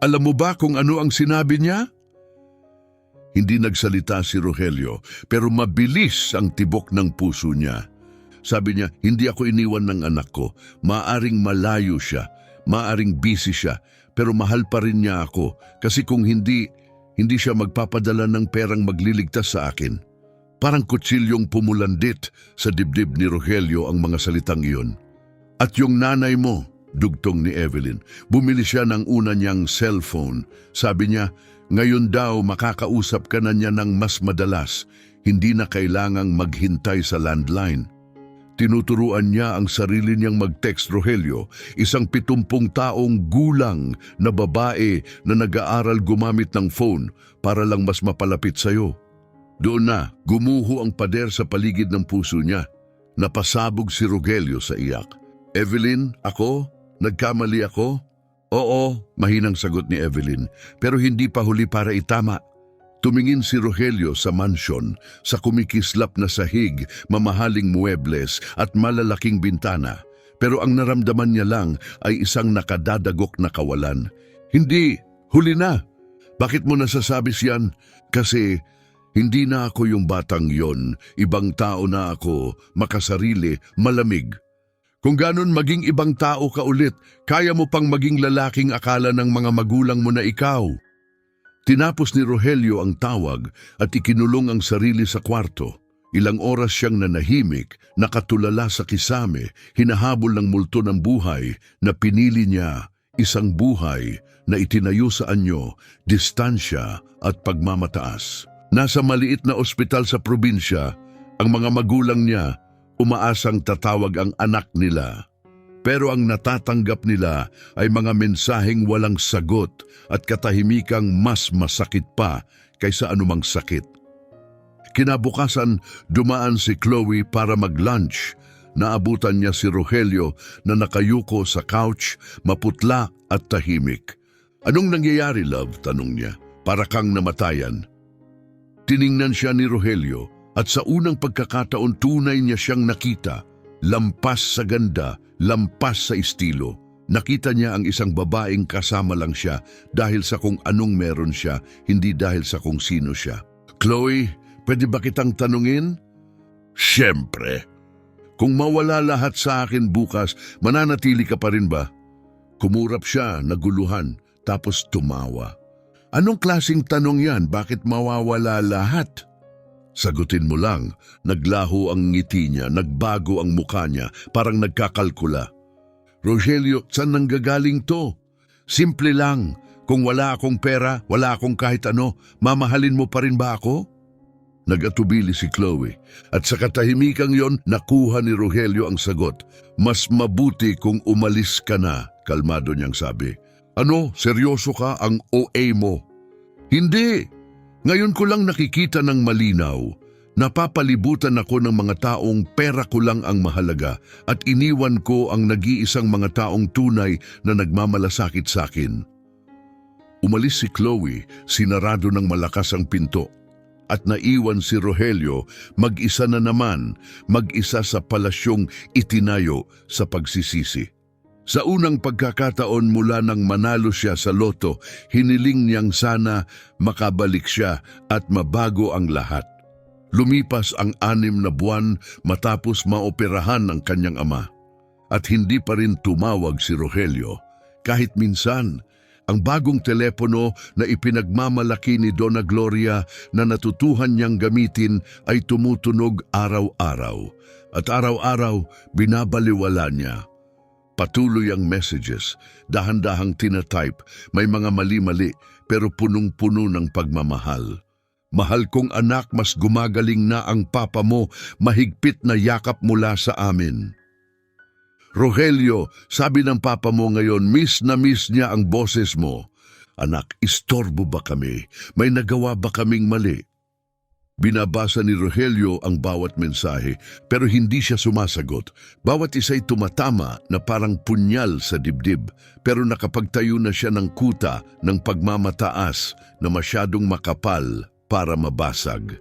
alam mo ba kung ano ang sinabi niya? Hindi nagsalita si Rogelio, pero mabilis ang tibok ng puso niya. Sabi niya, hindi ako iniwan ng anak ko. Maaring malayo siya, maaring busy siya, pero mahal pa rin niya ako. Kasi kung hindi siya magpapadala ng perang magliligtas sa akin. Parang kutsilyong pumulandit sa dibdib ni Rogelio ang mga salitang iyon. At yung nanay mo, dugtong ni Evelyn, bumili siya ng una niyang cellphone. Sabi niya, ngayon daw makakausap ka na niya ng mas madalas, hindi na kailangang maghintay sa landline. Tinuturuan niya ang sarili niyang mag-text, Rogelio, isang 70 taong gulang na babae na nag-aaral gumamit ng phone para lang mas mapalapit sa'yo. Doon na, gumuho ang pader sa paligid ng puso niya. Napasabog si Rogelio sa iyak. Evelyn, ako? Nagkamali ako? Oo, mahinang sagot ni Evelyn, pero hindi pa huli para itama. Tumingin si Rogelio sa mansyon, sa kumikislap na sahig, mamahaling muebles at malalaking bintana. Pero ang naramdaman niya lang ay isang nakadadagok na kawalan. Hindi, huli na. Bakit mo nasasabi siyan? Kasi hindi na ako yung batang yon, ibang tao na ako, makasarili, malamig. Kung ganon maging ibang tao ka ulit, kaya mo pang maging lalaking akala ng mga magulang mo na ikaw. Tinapos ni Rogelio ang tawag at ikinulong ang sarili sa kwarto. Ilang oras siyang nanahimik, nakatulala sa kisame, hinahabol ng multo ng buhay na pinili niya, isang buhay na itinayo sa anyo, distansya at pagmamataas. Nasa maliit na ospital sa probinsya, ang mga magulang niya umaasang tatawag ang anak nila. Pero ang natatanggap nila ay mga mensaheng walang sagot at katahimikang mas masakit pa kaysa anumang sakit. Kinabukasan, dumaan si Chloe para mag-lunch. Naabutan niya si Rogelio na nakayuko sa couch, maputla at tahimik. "Anong nangyayari, love?" tanong niya. "Para kang namatayan." Tiningnan siya ni Rogelio at sa unang pagkakataon tunay niya siyang nakita. Lampas sa ganda, lampas sa estilo. Nakita niya ang isang babaeng kasama lang siya dahil sa kung anong meron siya, hindi dahil sa kung sino siya. "Chloe, pwede ba kitang tanungin?" "Siyempre. Kung mawala lahat sa akin bukas, mananatili ka pa rin ba?" Kumurap siya, naguluhan, tapos tumawa. "Anong klaseng tanong yan? Bakit mawawala lahat?" "Sagutin mo lang." Naglaho ang ngiti niya, nagbago ang mukha niya, parang nagkakalkula. "Rogelio, saan nanggagaling to? Simple lang. Kung wala akong pera, wala akong kahit ano, mamahalin mo pa rin ba ako?" Nag-atubili si Chloe at sa katahimikang yon nakuha ni Rogelio ang sagot. "Mas mabuti kung umalis ka na," kalmado niyang sabi. "Ano, seryoso ka? Ang OA mo?" "Hindi. Ngayon ko lang nakikita ng malinaw. Napapalibutan ako ng mga taong pera ko lang ang mahalaga at iniwan ko ang nag-iisang mga taong tunay na nagmamalasakit sa akin." Umalis si Chloe, sinarado ng malakas ang pinto. At naiwan si Rogelio, mag-isa na naman, mag-isa sa palasyong itinayo sa pagsisisi. Sa unang pagkakataon mula nang manalo siya sa loto, hiniling niyang sana makabalik siya at mabago ang lahat. Lumipas ang 6 na buwan matapos maoperahan ng kanyang ama. At hindi pa rin tumawag si Rogelio. Kahit minsan, ang bagong telepono na ipinagmamalaki ni Donna Gloria na natutuhan niyang gamitin ay tumutunog araw-araw. At araw-araw, binabaliwala niya. Patuloy ang messages, dahan-dahang tinatype, may mga mali-mali pero punong-puno ng pagmamahal. "Mahal kong anak, mas gumagaling na ang papa mo, mahigpit na yakap mula sa amin." "Rogelio, sabi ng papa mo ngayon, miss na miss niya ang boses mo." "Anak, istorbo ba kami? May nagawa ba kaming mali?" Binabasa ni Rogelio ang bawat mensahe pero hindi siya sumasagot. Bawat isa'y tumatama na parang punyal sa dibdib pero nakapagtayo na siya ng kuta ng pagmamataas na masyadong makapal para mabasag.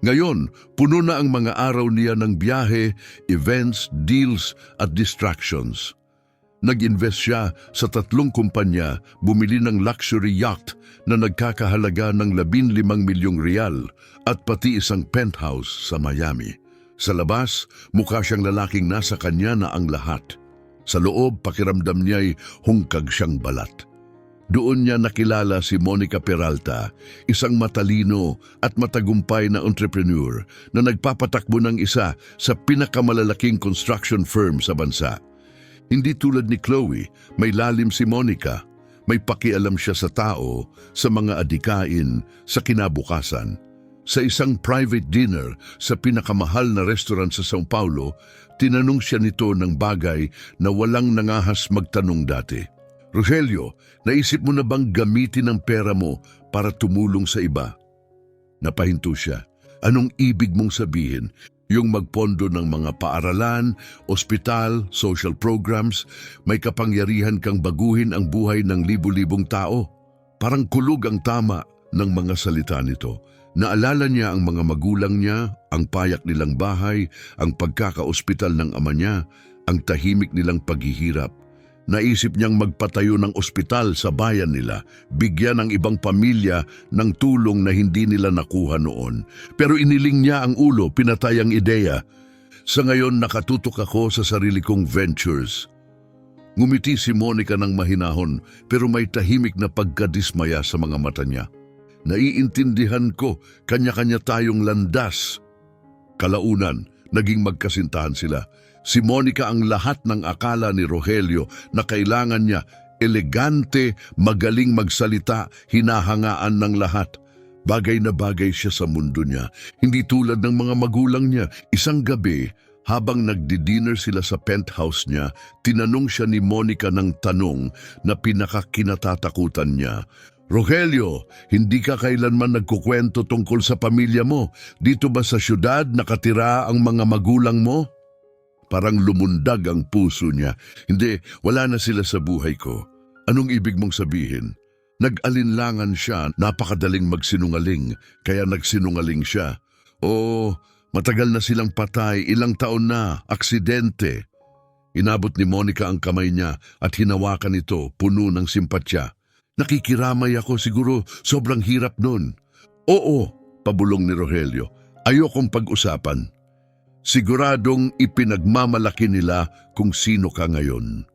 Ngayon, puno na ang mga araw niya ng biyahe, events, deals at distractions. Nag-invest siya sa 3 kumpanya, bumili ng luxury yacht na nagkakahalaga ng 15 milyong riyal at pati isang penthouse sa Miami. Sa labas, mukha siyang lalaking nasa kanya na ang lahat. Sa loob, pakiramdam niya'y hungkag siyang balat. Doon niya nakilala si Monica Peralta, isang matalino at matagumpay na entrepreneur na nagpapatakbo ng isa sa pinakamalalaking construction firm sa bansa. Hindi tulad ni Chloe, may lalim si Monica. May pakialam siya sa tao, sa mga adikain, sa kinabukasan. Sa isang private dinner sa pinakamahal na restaurant sa São Paulo, tinanong siya nito ng bagay na walang nangahas magtanong dati. "Rogelio, naisip mo na bang gamitin ang pera mo para tumulong sa iba?" Napahinto siya. "Anong ibig mong sabihin? Yung magpondo ng mga paaralan, ospital, social programs, may kapangyarihan kang baguhin ang buhay ng libu-libong tao?" Parang kulog ang tama ng mga salita nito. Naalala niya ang mga magulang niya, ang payak nilang bahay, ang pagkakaospital ng ama niya, ang tahimik nilang paghihirap. Naisip niyang magpatayo ng ospital sa bayan nila, bigyan ang ibang pamilya ng tulong na hindi nila nakuha noon. Pero iniling niya ang ulo, pinatay ang ideya. "Sa ngayon nakatutok ako sa sarili kong ventures." Ngumiti si Monica ng mahinahon pero may tahimik na pagkadismaya sa mga mata niya. "Naiintindihan ko, kanya-kanya tayong landas." Kalaunan, naging magkasintahan sila. Si Monica ang lahat ng akala ni Rogelio na kailangan niya. Elegante, magaling magsalita, hinahangaan ng lahat. Bagay na bagay siya sa mundo niya. Hindi tulad ng mga magulang niya. Isang gabi, habang nagdi-dinner sila sa penthouse niya, tinanong siya ni Monica ng tanong na pinakakinatatakutan niya. Rogelio, hindi ka kailanman nagkukwento tungkol sa pamilya mo. Dito ba sa syudad nakatira ang mga magulang mo? Parang lumundag ang puso niya. Hindi, wala na sila sa buhay ko. Anong ibig mong sabihin? Nag-alinlangan siya, napakadaling magsinungaling, kaya nagsinungaling siya. Oo, matagal na silang patay, ilang taon na, aksidente. Inabot ni Monica ang kamay niya at hinawakan ito, puno ng simpatya. Nakikiramay ako, siguro sobrang hirap nun. Oo, pabulong ni Rogelio, ayokong pag-usapan. Siguradong ipinagmamalaki nila kung sino ka ngayon.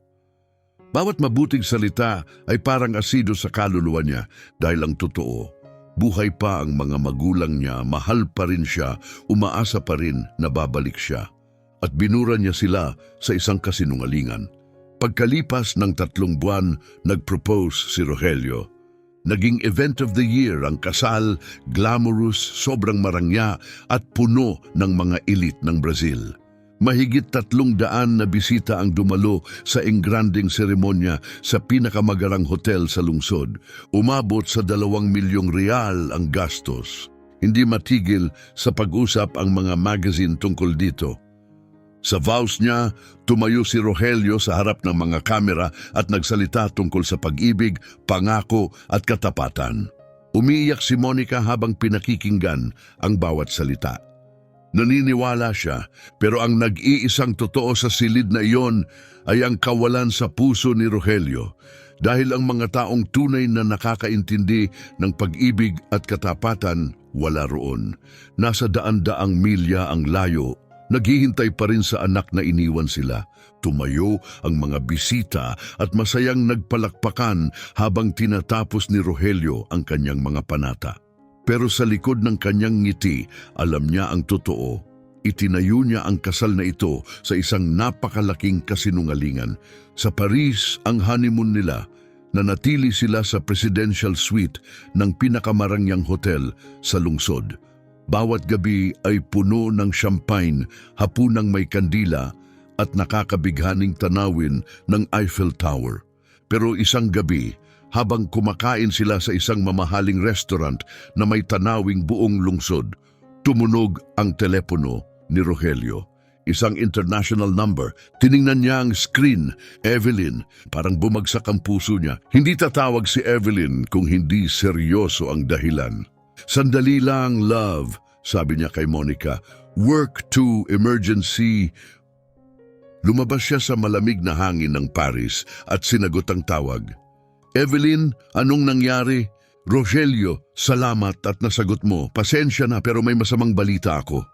Bawat mabuting salita ay parang asido sa kaluluwa niya dahil ang totoo, buhay pa ang mga magulang niya, mahal pa rin siya, umaasa pa rin na babalik siya. At binura niya sila sa isang kasinungalingan. Pagkalipas ng 3 buwan, nag-propose si Rogelio. Naging event of the year ang kasal, glamorous, sobrang marangya at puno ng mga elite ng Brazil. Mahigit 300 na bisita ang dumalo sa engranding seremonya sa pinakamagarang hotel sa lungsod. Umabot sa 2 milyong real ang gastos. Hindi matigil sa pag-usap ang mga magazine tungkol dito. Sa vows niya, tumayo si Rogelio sa harap ng mga kamera at nagsalita tungkol sa pag-ibig, pangako at katapatan. Umiiyak si Monica habang pinakikinggan ang bawat salita. Naniniwala siya, pero ang nag-iisang totoo sa silid na iyon ay ang kawalan sa puso ni Rogelio. Dahil ang mga taong tunay na nakakaintindi ng pag-ibig at katapatan, wala roon. Nasa daan-daang milya ang layo. Naghihintay pa rin sa anak na iniwan sila. Tumayo ang mga bisita at masayang nagpalakpakan habang tinatapos ni Rogelio ang kanyang mga panata. Pero sa likod ng kanyang ngiti, alam niya ang totoo. Itinayo niya ang kasal na ito sa isang napakalaking kasinungalingan. Sa Paris, ang honeymoon nila, nanatili sila sa presidential suite ng pinakamarangyang hotel sa lungsod. Bawat gabi ay puno ng champagne, hapunang may kandila at nakakabighaning tanawin ng Eiffel Tower. Pero isang gabi, habang kumakain sila sa isang mamahaling restaurant na may tanawing buong lungsod, tumunog ang telepono ni Rogelio. Isang international number. Tiningnan niya ang screen. Evelyn. Parang bumagsak ang puso niya. Hindi tatawag si Evelyn kung hindi seryoso ang dahilan. Sandali lang, love, sabi niya kay Monica. Work to emergency. Lumabas siya sa malamig na hangin ng Paris at sinagot ang tawag. Evelyn, anong nangyari? Rogelio, salamat at nasagot mo. Pasensya na pero may masamang balita ako.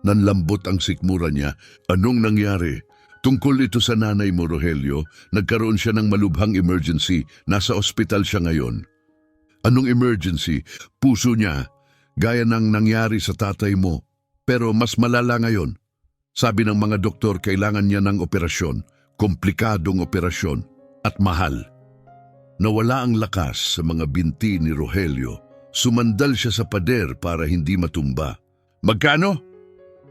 Nanlambot ang sikmura niya. Anong nangyari? Tungkol ito sa nanay mo, Rogelio. Nagkaroon siya ng malubhang emergency. Nasa ospital siya ngayon. Anong emergency? Puso niya. Gaya ng nangyari sa tatay mo. Pero mas malala ngayon. Sabi ng mga doktor, kailangan niya ng operasyon. Komplikadong operasyon. At mahal. Nawala ang lakas sa mga binti ni Rogelio. Sumandal siya sa pader para hindi matumba. Magkano?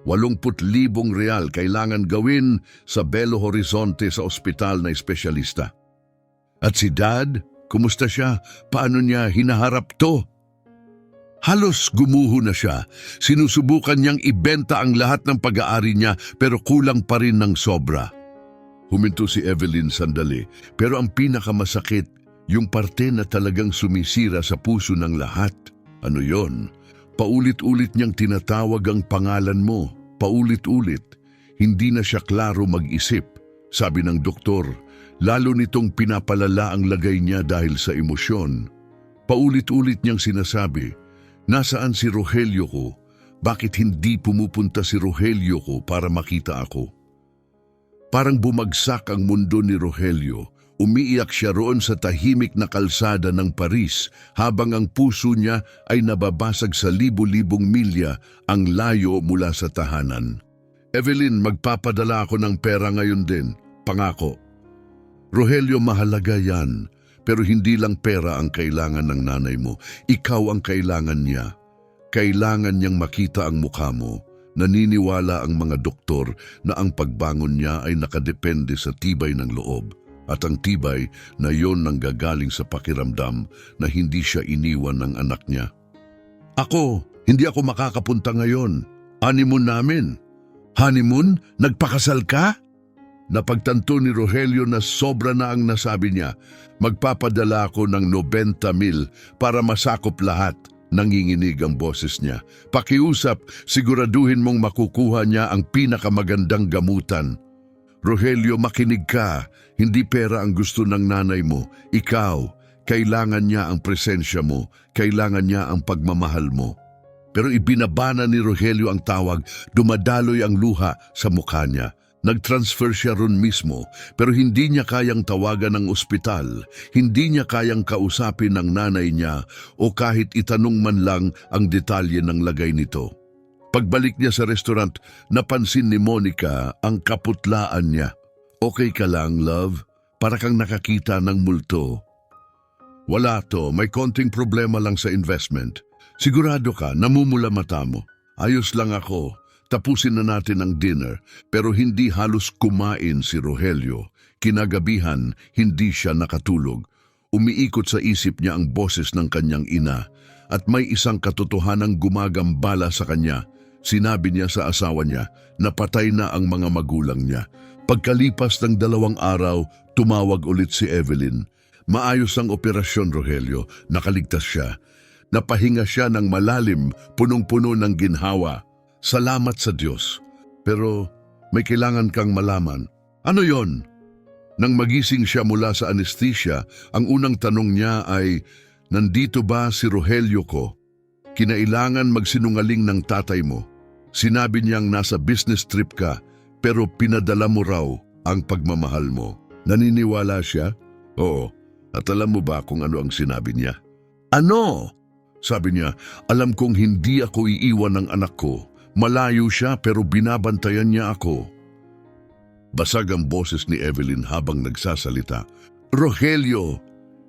80,000 real kailangan gawin sa Belo Horizonte sa ospital na espesyalista. At si Dad, kumusta siya? Paano niya hinaharap to? Halos gumuho na siya. Sinusubukan niyang ibenta ang lahat ng pag-aari niya pero kulang pa rin ng sobra. Huminto si Evelyn sandali, pero ang pinakamasakit, yung parte na talagang sumisira sa puso ng lahat. Ano yon? Paulit-ulit niyang tinatawag ang pangalan mo. Paulit-ulit. Hindi na siya klaro mag-isip. Sabi ng doktor, lalo nitong pinapalala ang lagay niya dahil sa emosyon. Paulit-ulit niyang sinasabi, nasaan si Rogelio ko? Bakit hindi pumupunta si Rogelio ko para makita ako? Parang bumagsak ang mundo ni Rogelio. Umiiyak siya roon sa tahimik na kalsada ng Paris habang ang puso niya ay nababasag sa libu-libong milya ang layo mula sa tahanan. Evelyn, magpapadala ako ng pera ngayon din. Pangako. Rogelio, mahalaga yan. Pero hindi lang pera ang kailangan ng nanay mo. Ikaw ang kailangan niya. Kailangan niyang makita ang mukha mo. Naniniwala ang mga doktor na ang pagbangon niya ay nakadepende sa tibay ng loob. At ang tibay na yon nanggagaling sa pakiramdam na hindi siya iniwan ng anak niya. Ako, hindi ako makakapunta ngayon. Honeymoon namin. Honeymoon? Nagpakasal ka? Napagtanto ni Rogelio na sobra na ang nasabi niya. Magpapadala ako ng 90,000 para masakop lahat. Nanginginig ang boses niya. Pakiusap, siguraduhin mong makukuha niya ang pinakamagandang gamutan. Rogelio, makinig ka. Hindi pera ang gusto ng nanay mo. Ikaw, kailangan niya ang presensya mo. Kailangan niya ang pagmamahal mo. Pero ibinabana ni Rogelio ang tawag, dumadaloy ang luha sa mukha niya. Nag-transfer siya ron mismo, pero hindi niya kayang tawagan ng ospital. Hindi niya kayang kausapin ng nanay niya o kahit itanong man lang ang detalye ng lagay nito. Pagbalik niya sa restaurant, napansin ni Monica ang kaputlaan niya. Okay ka lang, love? Para kang nakakita ng multo. Wala to, may konting problema lang sa investment. Sigurado ka, namumula mata mo. Ayos lang ako. Tapusin na natin ang dinner, pero hindi halos kumain si Rogelio. Kinagabihan, hindi siya nakatulog. Umiikot sa isip niya ang boses ng kanyang ina at may isang katotohanang gumagambala sa kanya. Sinabi niya sa asawa niya na patay na ang mga magulang niya. Pagkalipas ng 2 araw, tumawag ulit si Evelyn. Maayos ang operasyon, Rogelio. Nakaligtas siya. Napahinga siya ng malalim, punong-puno ng ginhawa. Salamat sa Diyos. Pero may kailangan kang malaman. Ano yon? Nang magising siya mula sa anesthesia, ang unang tanong niya ay, nandito ba si Rogelio ko? Kinailangan magsinungaling ng tatay mo. Sinabi niyang nasa business trip ka, pero pinadala mo raw ang pagmamahal mo. Naniniwala siya? Oo. At alam mo ba kung ano ang sinabi niya? Ano? Sabi niya, alam kong hindi ako iiwan ng anak ko. Malayo siya pero binabantayan niya ako. Basag ang boses ni Evelyn habang nagsasalita. Rogelio,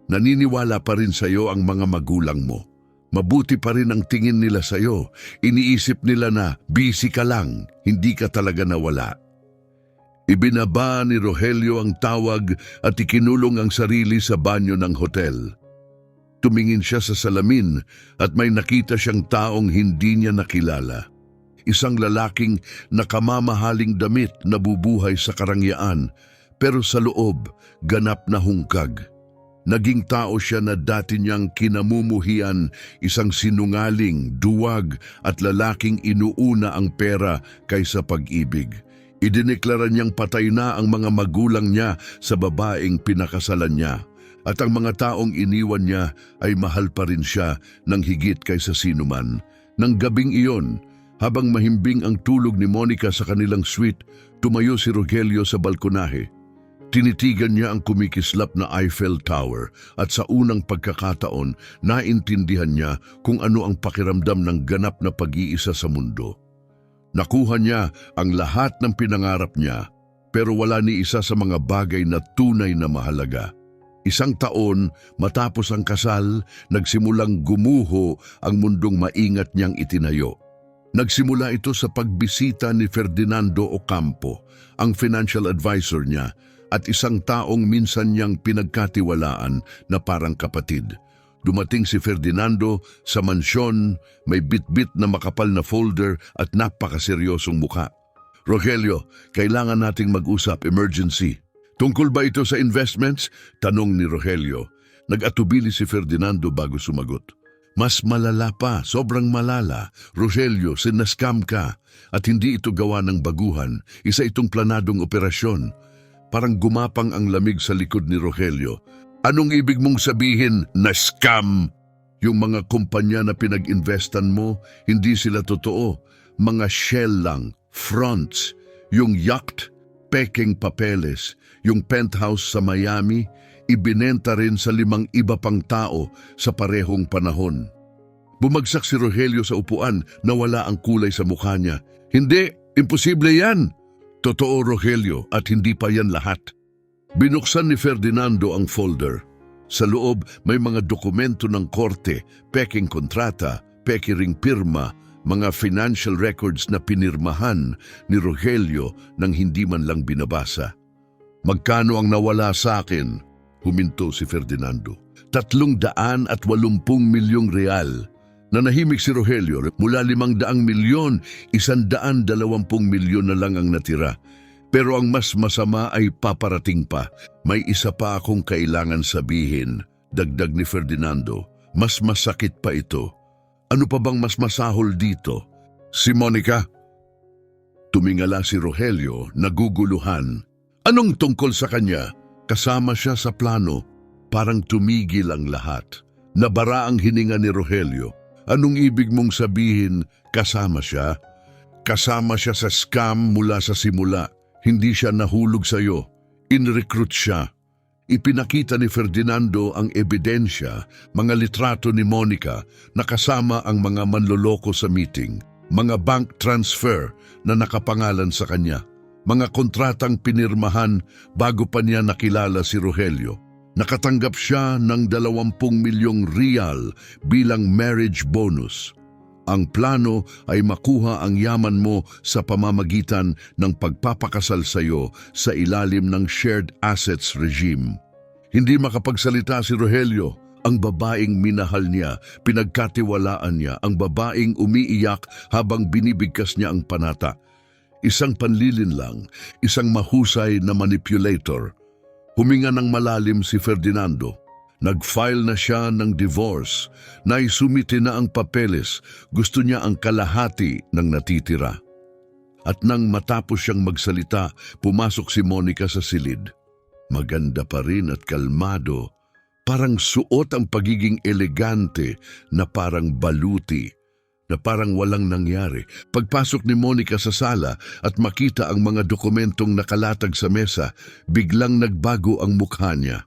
naniniwala pa rin sa iyo ang mga magulang mo. Mabuti pa rin ang tingin nila sa iyo. Iniisip nila na busy ka lang, hindi ka talaga nawala. Ibinaba ni Rogelio ang tawag at ikinulong ang sarili sa banyo ng hotel. Tumingin siya sa salamin at may nakita siyang taong hindi niya nakilala. Isang lalaking nakamamahaling damit na bubuhay sa karangyaan, pero sa loob, ganap na hungkag. Naging tao siya na dati niyang kinamumuhian, isang sinungaling, duwag at lalaking inuuna ang pera kaysa pag-ibig. Idineklara niyang patay na ang mga magulang niya sa babaeng pinakasalan niya. At ang mga taong iniwan niya ay mahal pa rin siya ng higit kaysa sinuman. Nang gabing iyon, habang mahimbing ang tulog ni Monica sa kanilang suite, tumayo si Rogelio sa balkonahe. Tinitigan niya ang kumikislap na Eiffel Tower at sa unang pagkakataon, naintindihan niya kung ano ang pakiramdam ng ganap na pag-iisa sa mundo. Nakuha niya ang lahat ng pinangarap niya, pero wala ni isa sa mga bagay na tunay na mahalaga. 1 taon matapos ang kasal, nagsimulang gumuho ang mundong maingat niyang itinayo. Nagsimula ito sa pagbisita ni Ferdinando Ocampo, ang financial advisor niya, at isang taong minsan niyang pinagkatiwalaan na parang kapatid. Dumating si Ferdinando sa mansyon, may bitbit na makapal na folder at napakaseryosong mukha. Rogelio, kailangan nating mag-usap, emergency. Tungkol ba ito sa investments? Tanong ni Rogelio. Nag-atubili si Ferdinando bago sumagot. Mas malala pa, sobrang malala. Rogelio, sinascam ka at hindi ito gawa ng baguhan. Isa itong planadong operasyon. Parang gumapang ang lamig sa likod ni Rogelio. Anong ibig mong sabihin na scam? Yung mga kumpanya na pinag-investan mo, hindi sila totoo. Mga shell lang, fronts, yung yacht, peking papeles, yung penthouse sa Miami, ibinenta rin sa 5 iba pang tao sa parehong panahon. Bumagsak si Rogelio sa upuan na wala ang kulay sa mukha niya. Hindi, imposible yan! Totoo, Rogelio, at hindi pa yan lahat. Binuksan ni Ferdinando ang folder. Sa loob may mga dokumento ng korte, peking kontrata, peking ring pirma, mga financial records na pinirmahan ni Rogelio nang hindi man lang binabasa. Magkano ang nawala sa akin? Huminto si Ferdinando. 380 milyong real. Nanahimik si Rogelio. Mula 500 milyon, 120 milyon na lang ang natira. Pero ang mas masama ay paparating pa. May isa pa akong kailangan sabihin, dagdag ni Ferdinando. Mas masakit pa ito. Ano pa bang mas masahol dito? Si Monica? Tumingala si Rogelio, naguguluhan. Anong tungkol sa kanya? Kasama siya sa plano. Parang tumigil ang lahat. Nabara ang hininga ni Rogelio. Anong ibig mong sabihin kasama siya? Kasama siya sa scam mula sa simula. Hindi siya nahulog sa iyo. In-recruit siya. Ipinakita ni Ferdinando ang ebidensya, mga litrato ni Monica na kasama ang mga manloloko sa meeting, mga bank transfer na nakapangalan sa kanya, mga kontratang pinirmahan bago pa niya nakilala si Rogelio. Nakatanggap siya ng 20 milyong real bilang marriage bonus. Ang plano ay makuha ang yaman mo sa pamamagitan ng pagpapakasal sa iyo sa ilalim ng shared assets regime. Hindi makapagsalita si Rogelio, ang babaeng minahal niya, pinagkatiwalaan niya, ang babaeng umiiyak habang binibigkas niya ang panata. Isang panlilin lang, isang mahusay na manipulator. Huminga ng malalim si Ferdinando. Nag-file na siya ng divorce, naisumite na ang papeles, gusto niya ang kalahati ng natitira. At nang matapos siyang magsalita, pumasok si Monica sa silid. Maganda pa rin at kalmado, parang suot ang pagiging elegante na parang baluti, na parang walang nangyari. Pagpasok ni Monica sa sala at makita ang mga dokumentong nakalatag sa mesa, biglang nagbago ang mukha niya.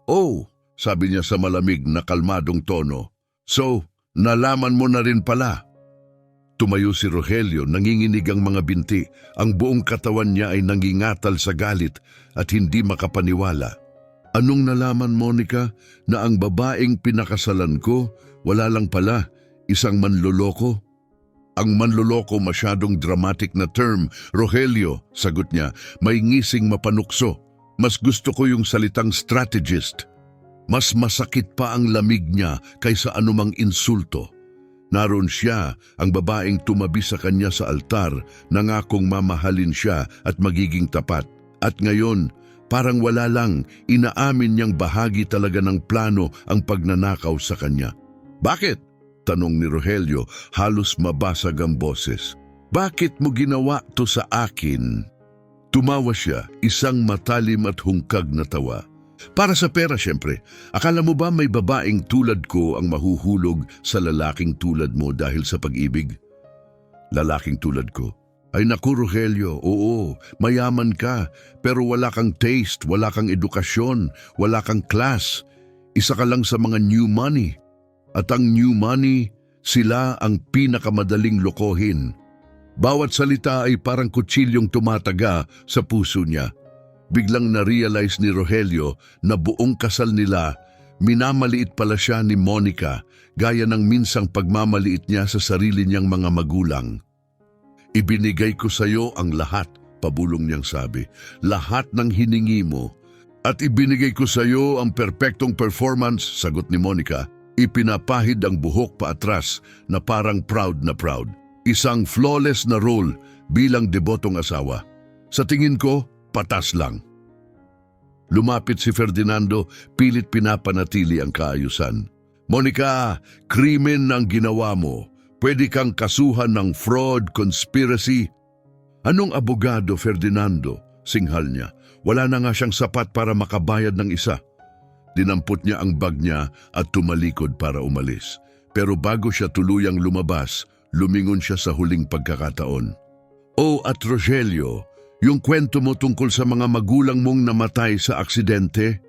Oh! Sabi niya sa malamig na kalmadong tono. So, nalaman mo na rin pala. Tumayo si Rogelio, nanginginig ang mga binti. Ang buong katawan niya ay nangingatal sa galit at hindi makapaniwala. Anong nalaman, Monica, na ang babaeng pinakasalan ko, wala lang pala, isang manloloko? Ang manloloko masyadong dramatic na term, Rogelio, sagot niya, may ngising mapanukso. Mas gusto ko yung salitang strategist. Mas masakit pa ang lamig niya kaysa anumang insulto. Naroon siya, ang babaeng tumabi sa kanya sa altar, nangakong mamahalin siya at magiging tapat. At ngayon, parang wala lang, inaamin niyang bahagi talaga ng plano ang pagnanakaw sa kanya. Bakit? Tanong ni Rogelio, halos mabasag ang boses. Bakit mo ginawa to sa akin? Tumawa siya, isang matalim at hungkag na tawa. Para sa pera, siyempre. Akala mo ba may babaeng tulad ko ang mahuhulog sa lalaking tulad mo dahil sa pag-ibig? Lalaking tulad ko? Ay naku, Rogelio, oo, mayaman ka, pero wala kang taste, wala kang edukasyon, wala kang class. Isa ka lang sa mga new money. At ang new money, sila ang pinakamadaling lokohin. Bawat salita ay parang kutsilyong tumataga sa puso niya. Biglang na-realize ni Rogelio na buong kasal nila, minamaliit pala siya ni Monica gaya ng minsang pagmamaliit niya sa sarili niyang mga magulang. Ibinigay ko sa iyo ang lahat, pabulong niyang sabi, lahat ng hiningi mo. At ibinigay ko sa iyo ang perpektong performance, sagot ni Monica. Ipinapahid ang buhok paatras na parang proud na proud. Isang flawless na role bilang debotong asawa. Sa tingin ko, patas lang. Lumapit si Ferdinando, pilit pinapanatili ang kaayusan. Monica, krimen ang ginawa mo. Pwede kang kasuhan ng fraud, conspiracy. Anong abogado, Ferdinando? Singhal niya. Wala na nga siyang sapat para makabayad ng isa. Dinampot niya ang bag niya at tumalikod para umalis. Pero bago siya tuluyang lumabas, lumingon siya sa huling pagkakataon. Oh, at Rogelio, Yung kwento mo tungkol sa mga magulang mong namatay sa aksidente?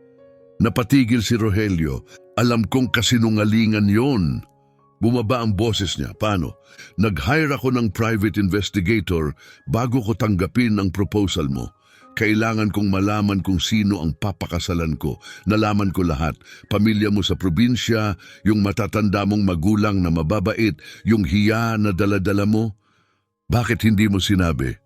Napatigil si Rogelio. Alam kong kasinungalingan yon. Bumaba ang boses niya. Paano? Nag-hire ako ng private investigator bago ko tanggapin ang proposal mo. Kailangan kong malaman kung sino ang papakasalan ko. Nalaman ko lahat. Pamilya mo sa probinsya, yung matatanda mong magulang na mababait, yung hiya na daladala mo. Bakit hindi mo sinabi?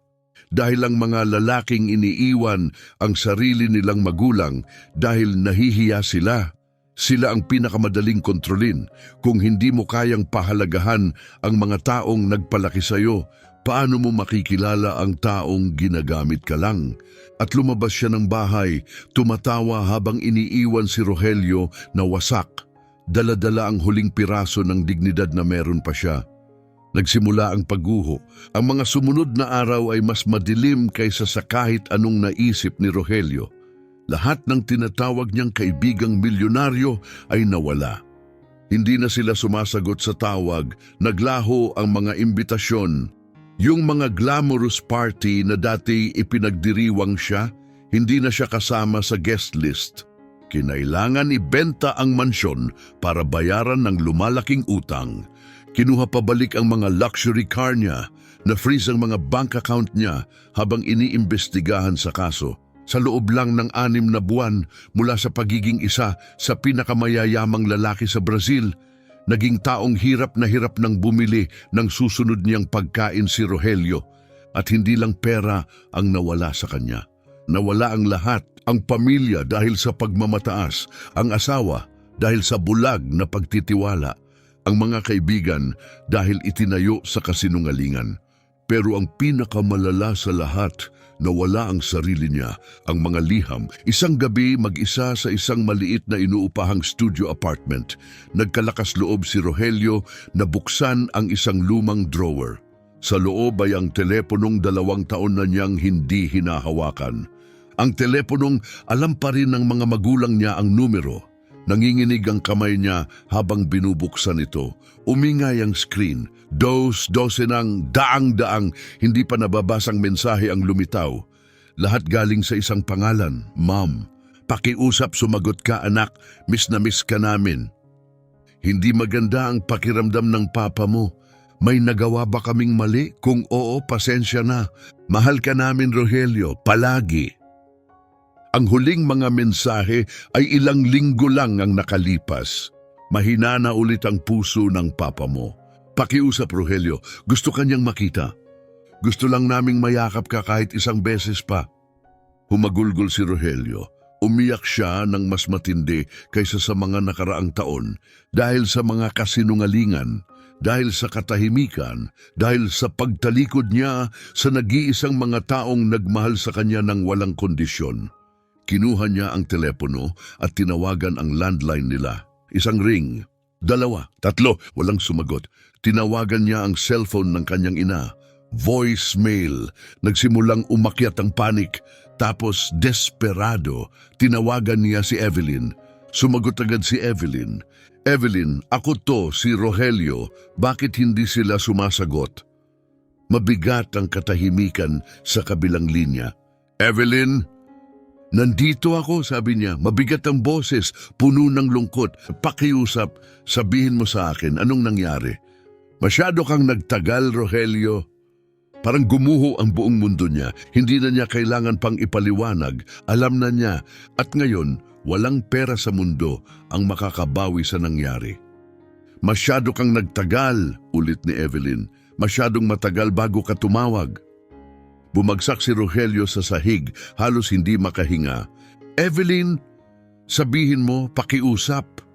Dahil ang mga lalaking iniiwan ang sarili nilang magulang dahil nahihiya sila. Sila ang pinakamadaling kontrolin. Kung hindi mo kayang pahalagahan ang mga taong nagpalaki sa'yo, paano mo makikilala ang taong ginagamit ka lang? At lumabas siya ng bahay, tumatawa habang iniiwan si Rogelio na wasak. Dala-dala ang huling piraso ng dignidad na meron pa siya. Nagsimula ang pagguho. Ang mga sumunod na araw ay mas madilim kaysa sa kahit anong naisip ni Rogelio. Lahat ng tinatawag niyang kaibigang milyonaryo ay nawala. Hindi na sila sumasagot sa tawag, naglaho ang mga imbitasyon. Yung mga glamorous party na dati ipinagdiriwang siya, hindi na siya kasama sa guest list. Kinailangan ibenta ang mansyon para bayaran ng lumalaking utang. Kinuha pabalik ang mga luxury car niya, na-freeze ang mga bank account niya habang iniimbestigahan sa kaso. Sa loob lang ng 6 na buwan mula sa pagiging isa sa pinakamayayamang lalaki sa Brazil, naging taong hirap ng bumili ng susunod niyang pagkain si Rogelio. At hindi lang pera ang nawala sa kanya. Nawala ang lahat, ang pamilya dahil sa pagmamataas, ang asawa dahil sa bulag na pagtitiwala, ang mga kaibigan dahil itinayo sa kasinungalingan. Pero ang pinakamalala sa lahat, nawala ang sarili niya, ang mga liham. Isang gabi mag-isa sa isang maliit na inuupahang studio apartment. Nagkalakas loob si Rogelio na buksan ang isang lumang drawer. Sa loob ay ang teleponong 2 taon na niyang hindi hinahawakan. Ang teleponong alam pa rin ng mga magulang niya ang numero. Nanginginig ang kamay niya habang binubuksan ito. Umingay ang screen. Dose ng daang-daang, hindi pa nababasang mensahe ang lumitaw. Lahat galing sa isang pangalan, Ma'am. Pakiusap, sumagot ka anak, miss na miss ka namin. Hindi maganda ang pakiramdam ng papa mo. May nagawa ba kaming mali? Kung oo, pasensya na. Mahal ka namin, Rogelio, palagi. Ang huling mga mensahe ay ilang linggo lang ang nakalipas. Mahina na ulit ang puso ng papa mo. Pakiusap, Rogelio, gusto kanyang makita. Gusto lang naming mayakap ka kahit isang beses pa. Humagulgol si Rogelio. Umiyak siya ng mas matindi kaysa sa mga nakaraang taon dahil sa mga kasinungalingan, dahil sa katahimikan, dahil sa pagtalikod niya sa nag-iisang mga taong nagmahal sa kanya ng walang kondisyon. Kinuha niya ang telepono at tinawagan ang landline nila. Isang ring, 2, 3, walang sumagot. Tinawagan niya ang cellphone ng kanyang ina. Voicemail. Nagsimulang umakyat ang panik. Tapos desperado, tinawagan niya si Evelyn. Sumagot agad si Evelyn. Evelyn, ako to, si Rogelio. Bakit hindi sila sumasagot? Mabigat ang katahimikan sa kabilang linya. Evelyn? Nandito ako, sabi niya. Mabigat ang boses, puno ng lungkot. Pakiusap, sabihin mo sa akin anong nangyari. Masyado kang nagtagal, Rogelio. Parang gumuho ang buong mundo niya. Hindi na niya kailangan pang ipaliwanag. Alam na niya. At ngayon, walang pera sa mundo ang makakabawi sa nangyari. Masyado kang nagtagal, ulit ni Evelyn. Masyadong matagal bago ka tumawag. Bumagsak si Rogelio sa sahig, halos hindi makahinga. Evelyn, sabihin mo, pakiusap.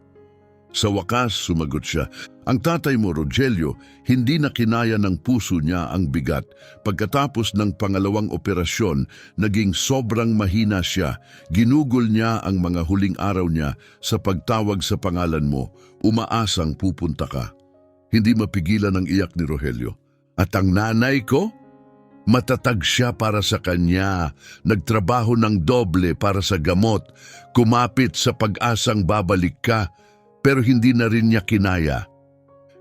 Sa wakas, sumagot siya. Ang tatay mo, Rogelio, hindi na kinaya ng puso niya ang bigat. Pagkatapos ng pangalawang operasyon, naging sobrang mahina siya. Ginugol niya ang mga huling araw niya sa pagtawag sa pangalan mo. Umaasang pupunta ka. Hindi mapigilan ang iyak ni Rogelio. At ang nanay ko? Matatag siya para sa kanya. Nagtrabaho ng doble para sa gamot. Kumapit sa pag-asang babalik ka. Pero hindi na rin niya kinaya.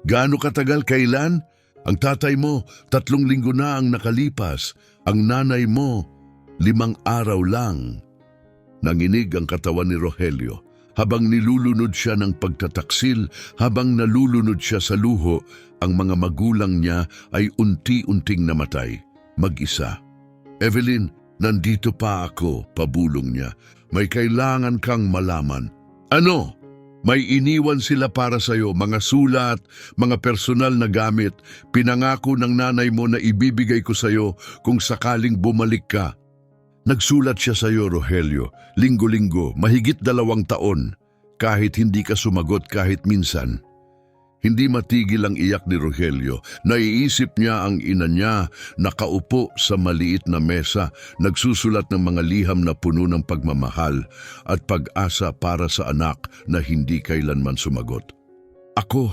Gaano katagal, kailan? Ang tatay mo, 3 linggo na ang nakalipas. Ang nanay mo, 5 araw lang. Nanginig ang katawan ni Rogelio. Habang nilulunod siya ng pagtataksil, habang nalulunod siya sa luho, ang mga magulang niya ay unti-unting namatay, mag-isa. Evelyn, nandito pa ako, pabulong niya. May kailangan kang malaman. Ano? May iniwan sila para sa'yo, mga sulat, mga personal na gamit. Pinangako ng nanay mo na ibibigay ko sa'yo kung sakaling bumalik ka. Nagsulat siya sa iyo, Rogelio, linggo-linggo, mahigit 2 taon, kahit hindi ka sumagot kahit minsan. Hindi matigil ang iyak ni Rogelio. Naiisip niya ang ina niya, nakaupo sa maliit na mesa, nagsusulat ng mga liham na puno ng pagmamahal at pag-asa para sa anak na hindi kailanman sumagot. Ako,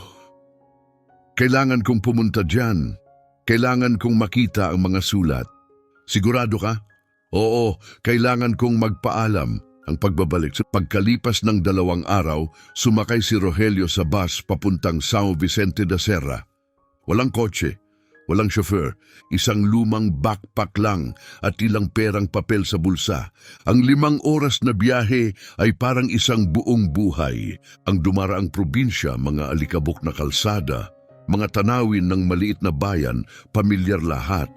kailangan kong pumunta diyan. Kailangan kong makita ang mga sulat. Sigurado ka? Oo, kailangan kong magpaalam. Ang pagbabalik. Pagkalipas ng 2 araw, sumakay si Rogelio sa bus papuntang São Vicente da Serra. Walang kotse, walang chauffeur, isang lumang backpack lang at ilang perang papel sa bulsa. Ang 5 oras na biyahe ay parang isang buong buhay. Ang dumaraang probinsya, mga alikabok na kalsada, mga tanawin ng maliit na bayan, pamilyar lahat.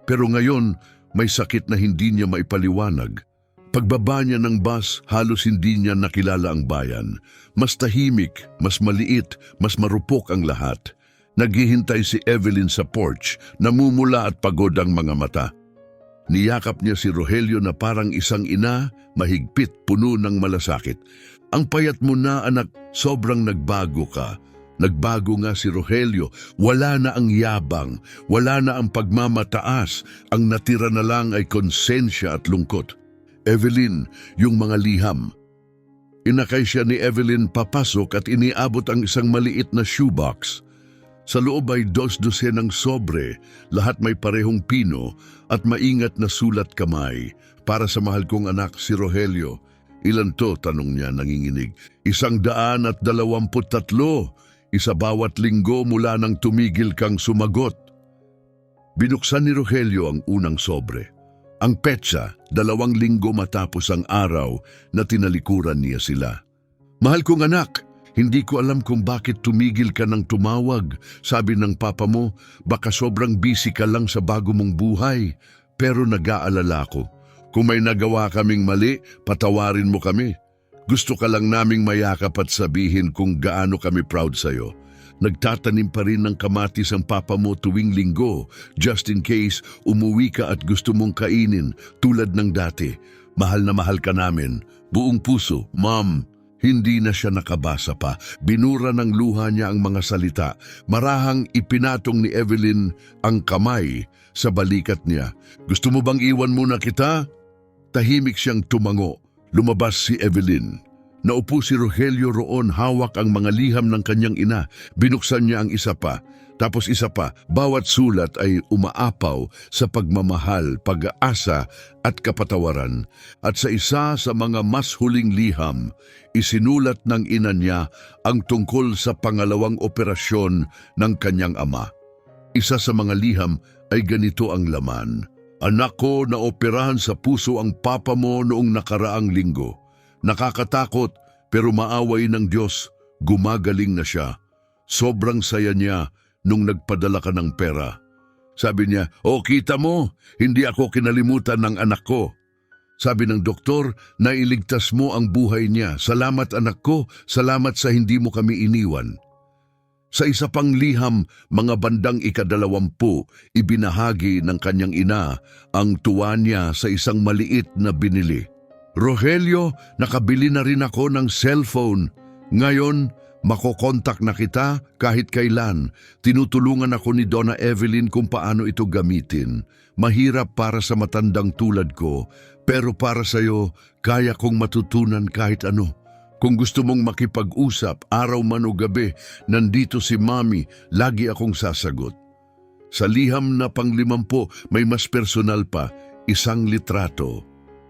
Pero ngayon, may sakit na hindi niya maipaliwanag. Pagbaba niya ng bus, halos hindi niya nakilala ang bayan. Mas tahimik, mas maliit, mas marupok ang lahat. Naghihintay si Evelyn sa porch, namumula at pagod ang mga mata. Niyakap niya si Rogelio na parang isang ina, mahigpit, puno ng malasakit. Ang payat mo na, anak, sobrang nagbago ka. Nagbago nga si Rogelio, wala na ang yabang, wala na ang pagmamataas, ang natira na lang ay konsensya at lungkot. Evelyn, yung mga liham. Inakay siya ni Evelyn papasok at iniabot ang isang maliit na shoebox. Sa loob ay 2 dosenang sobre, lahat may parehong pino at maingat na sulat kamay para sa mahal kong anak si Rogelio. Ilan to? Tanong niya nanginginig. 123. Isa bawat linggo mula nang tumigil kang sumagot. Binuksan ni Rogelio ang unang sobre. Ang petsa, 2 linggo matapos ang araw na tinalikuran niya sila. Mahal kong anak, hindi ko alam kung bakit tumigil ka ng tumawag. Sabi ng papa mo, baka sobrang busy ka lang sa bago mong buhay. Pero nag-aalala ko. Kung may nagawa kaming mali, patawarin mo kami. Gusto ka lang naming mayakap at sabihin kung gaano kami proud sa'yo. Nagtatanim pa rin ng kamatis ang papa mo tuwing linggo, just in case umuwi ka at gusto mong kainin tulad ng dati. Mahal na mahal ka namin. Buong puso, Mom. Hindi na siya nakabasa pa. Binura ng luha niya ang mga salita. Marahang ipinatong ni Evelyn ang kamay sa balikat niya. Gusto mo bang iwan muna kita? Tahimik siyang tumango. Lumabas si Evelyn. Naupo si Rogelio roon, hawak ang mga liham ng kanyang ina. Binuksan niya ang isa pa, tapos isa pa. Bawat sulat ay umaapaw sa pagmamahal, pag-aasa at kapatawaran. At sa isa sa mga mas huling liham, isinulat ng ina niya ang tungkol sa pangalawang operasyon ng kanyang ama. Isa sa mga liham ay ganito ang laman. Anak ko, naoperahan sa puso ang papa mo noong nakaraang linggo. Nakakatakot pero maaway ng Diyos, gumagaling na siya. Sobrang saya niya nung nagpadala ka ng pera. Sabi niya, kita mo, hindi ako kinalimutan ng anak ko. Sabi ng doktor, nailigtas mo ang buhay niya. Salamat anak ko, salamat sa hindi mo kami iniwan. Sa isa pang liham, mga bandang 20, ibinahagi ng kanyang ina ang tuwa niya sa isang maliit na binili. Rogelio, nakabili na rin ako ng cellphone. Ngayon, makokontak na kita kahit kailan. Tinutulungan ako ni Donna Evelyn kung paano ito gamitin. Mahirap para sa matandang tulad ko, pero para sa'yo, kaya kong matutunan kahit ano. Kung gusto mong makipag-usap, araw man o gabi, nandito si Mami, lagi akong sasagot. Sa liham na pang-50, may mas personal pa, isang litrato.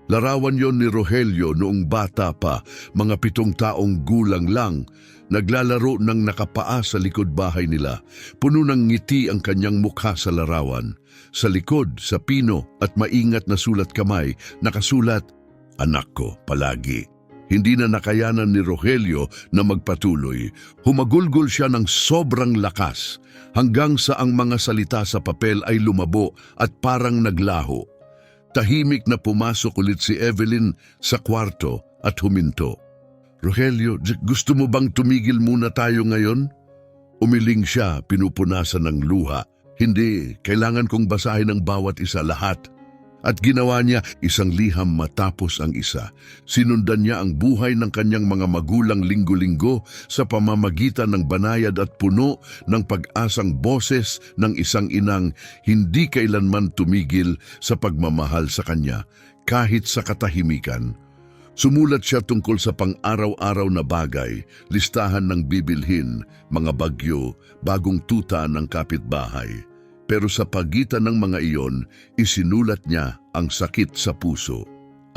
Larawan yon ni Rogelio noong bata pa, mga 7 taong gulang lang. Naglalaro ng nakapaa sa likod bahay nila. Puno ng ngiti ang kanyang mukha sa larawan. Sa likod, sa pino at maingat na sulat kamay, nakasulat, "Anak ko, palagi." Hindi na nakayanan ni Rogelio na magpatuloy. Humagulgol siya ng sobrang lakas hanggang sa ang mga salita sa papel ay lumabo at parang naglaho. Tahimik na pumasok ulit si Evelyn sa kwarto at huminto. "Rogelio, gusto mo bang tumigil muna tayo ngayon?" Umiling siya, pinupunasan ng luha. "Hindi, kailangan kong basahin ang bawat isa lahat." At ginawa niya isang liham matapos ang isa. Sinundan niya ang buhay ng kanyang mga magulang linggo-linggo sa pamamagitan ng banayad at puno ng pag-asang boses ng isang inang hindi kailanman tumigil sa pagmamahal sa kanya kahit sa katahimikan. Sumulat siya tungkol sa pang-araw-araw na bagay, listahan ng bibilhin, mga bagyo, bagong tuta ng kapitbahay. Pero sa pagitan ng mga iyon, isinulat niya ang sakit sa puso,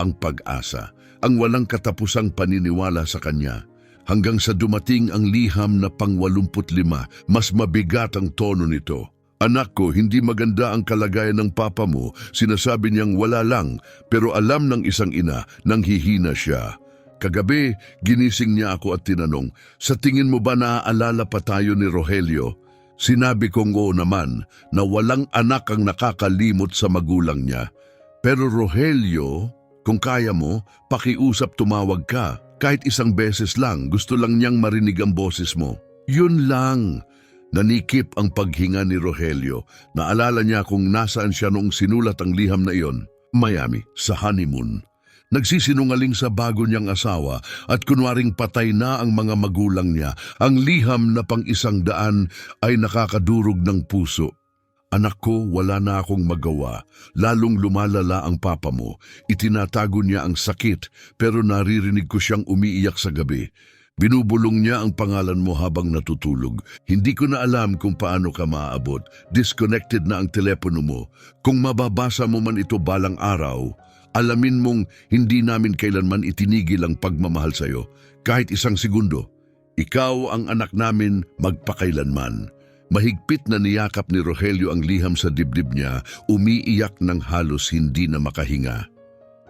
ang pag-asa, ang walang katapusang paniniwala sa kanya. Hanggang sa dumating ang liham na pang-85, mas mabigat ang tono nito. "Anak ko, hindi maganda ang kalagayan ng papa mo." Sinasabi niyang wala lang, pero alam ng isang ina nang hihina siya. "Kagabi, ginising niya ako at tinanong, 'Sa tingin mo ba naaalala pa tayo ni Rogelio?' Sinabi kong oo naman, na walang anak ang nakakalimot sa magulang niya. Pero Rogelio, kung kaya mo, pakiusap, tumawag ka. Kahit isang beses lang, gusto lang niyang marinig ang boses mo." "Yun lang." Nanikip ang paghinga ni Rogelio. Naalala niya kung nasaan siya noong sinulat ang liham na iyon. Miami, sa honeymoon. Nagsisinungaling sa bago niyang asawa at kunwaring patay na ang mga magulang niya. Ang liham na pang-100 ay nakakadurog ng puso. "Anak ko, wala na akong magawa. Lalong lumalala ang papa mo." Itinatago niya ang sakit pero naririnig ko siyang umiiyak sa gabi. "Binubulong niya ang pangalan mo habang natutulog. Hindi ko na alam kung paano ka maaabot. Disconnected na ang telepono mo. Kung mababasa mo man ito balang araw, alamin mong hindi namin kailanman itinigil ang pagmamahal sa iyo. Kahit isang segundo. Ikaw ang anak namin magpakailanman." Mahigpit na niyakap ni Rogelio ang liham sa dibdib niya, umiiyak ng halos hindi na makahinga.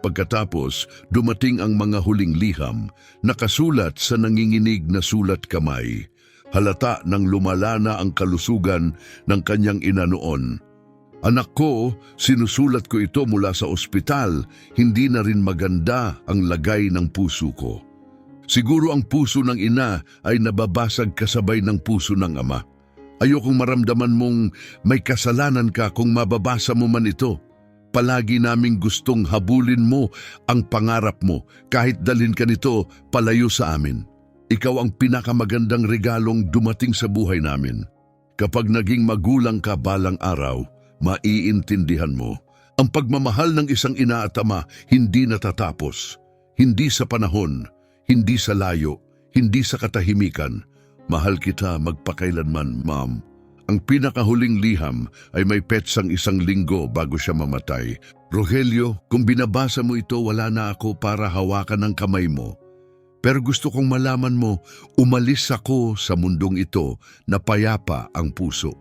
Pagkatapos, dumating ang mga huling liham, nakasulat sa nanginginig na sulat kamay. Halata nang lumala na ang kalusugan ng kanyang ina noon. "Anak ko, sinusulat ko ito mula sa ospital, hindi na rin maganda ang lagay ng puso ko." Siguro ang puso ng ina ay nababasag kasabay ng puso ng ama. "Ayokong maramdaman mong may kasalanan ka kung mababasa mo man ito. Palagi naming gustong habulin mo ang pangarap mo kahit dalhin ka nito palayo sa amin. Ikaw ang pinakamagandang regalong dumating sa buhay namin. Kapag naging magulang ka balang araw, maiintindihan mo. Ang pagmamahal ng isang ina at ama hindi natatapos. Hindi sa panahon, hindi sa layo, hindi sa katahimikan. Mahal kita magpakailanman, Ma'am." Ang pinakahuling liham ay may petsang 1 linggo bago siya mamatay. "Rogelio, kung binabasa mo ito, wala na ako para hawakan ng kamay mo. Pero gusto kong malaman mo, umalis ako sa mundong ito na payapa ang puso."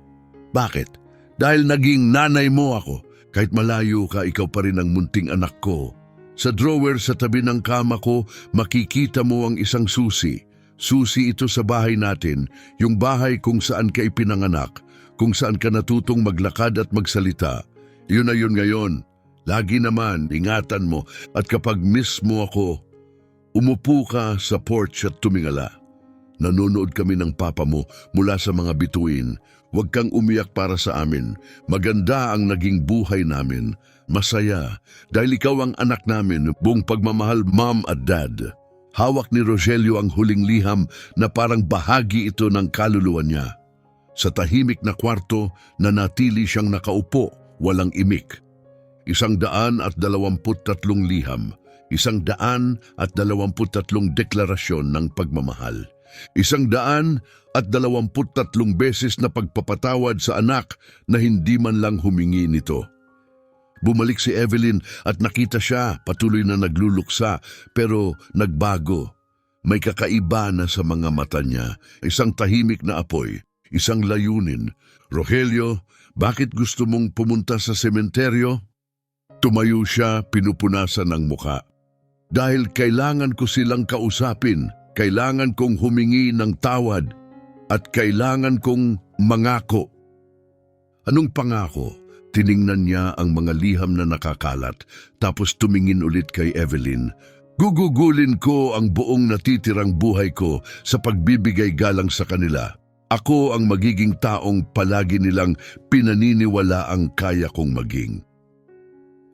"Bakit?" "Dahil naging nanay mo ako. Kahit malayo ka, ikaw pa rin ang munting anak ko. Sa drawer sa tabi ng kama ko, makikita mo ang isang susi. Susi ito sa bahay natin, yung bahay kung saan ka ipinanganak, kung saan ka natutong maglakad at magsalita. Yun na yun ngayon. Lagi naman, ingatan mo, at kapag miss mo ako, umupo ka sa porch at tumingala. Nanonood kami ng papa mo mula sa mga bituin. Huwag kang umiyak para sa amin. Maganda ang naging buhay namin. Masaya, dahil ikaw ang anak namin, buong pagmamahal, Mom at Dad." Hawak ni Rogelio ang huling liham na parang bahagi ito ng kaluluwa niya. Sa tahimik na kwarto, nanatili siyang nakaupo, walang imik. 123 liham, 123 deklarasyon ng pagmamahal. 123 beses na pagpapatawad sa anak na hindi man lang humingi nito. Bumalik si Evelyn at nakita siya, patuloy na nagluluksa, pero nagbago. May kakaiba na sa mga mata niya, isang tahimik na apoy, isang layunin. Rogelio, bakit gusto mong pumunta sa sementeryo? Tumayo siya, pinupunasan ng muka. Dahil kailangan ko silang kausapin, kailangan kong humingi ng tawad, at kailangan kong mangako. Anong pangako? Tiningnan niya ang mga liham na nakakalat, tapos tumingin ulit kay Evelyn. Gugugulin ko ang buong natitirang buhay ko sa pagbibigay galang sa kanila. Ako ang magiging taong palagi nilang pinaniniwala ang kaya kong maging.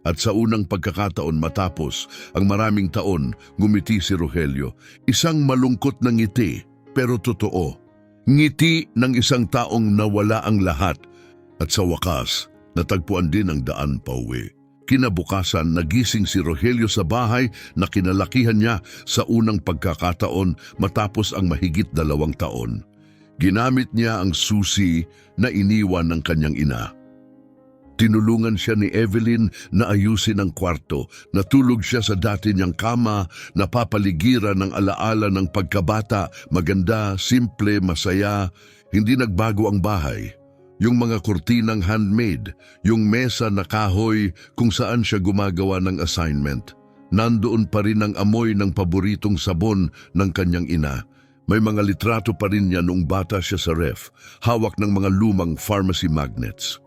At sa unang pagkakataon matapos ang maraming taon, ngumiti si Rogelio. Isang malungkot na ngiti, pero totoo. Ngiti ng isang taong nawala ang lahat. At sa wakas, natagpuan din ang daan pauwi. Kinabukasan, nagising si Rogelio sa bahay na kinalakihan niya sa unang pagkakataon matapos ang mahigit 2 taon. Ginamit niya ang susi na iniwan ng kanyang ina. Tinulungan siya ni Evelyn na ayusin ang kwarto. Natulog siya sa dati niyang kama, napapaligiran ng alaala ng pagkabata, maganda, simple, masaya. Hindi nagbago ang bahay. Yung mga kurtinang handmade, yung mesa na kahoy kung saan siya gumagawa ng assignment. Nandoon pa rin ang amoy ng paboritong sabon ng kanyang ina. May mga litrato pa rin niya noong bata siya sa ref, hawak ng mga lumang pharmacy magnets.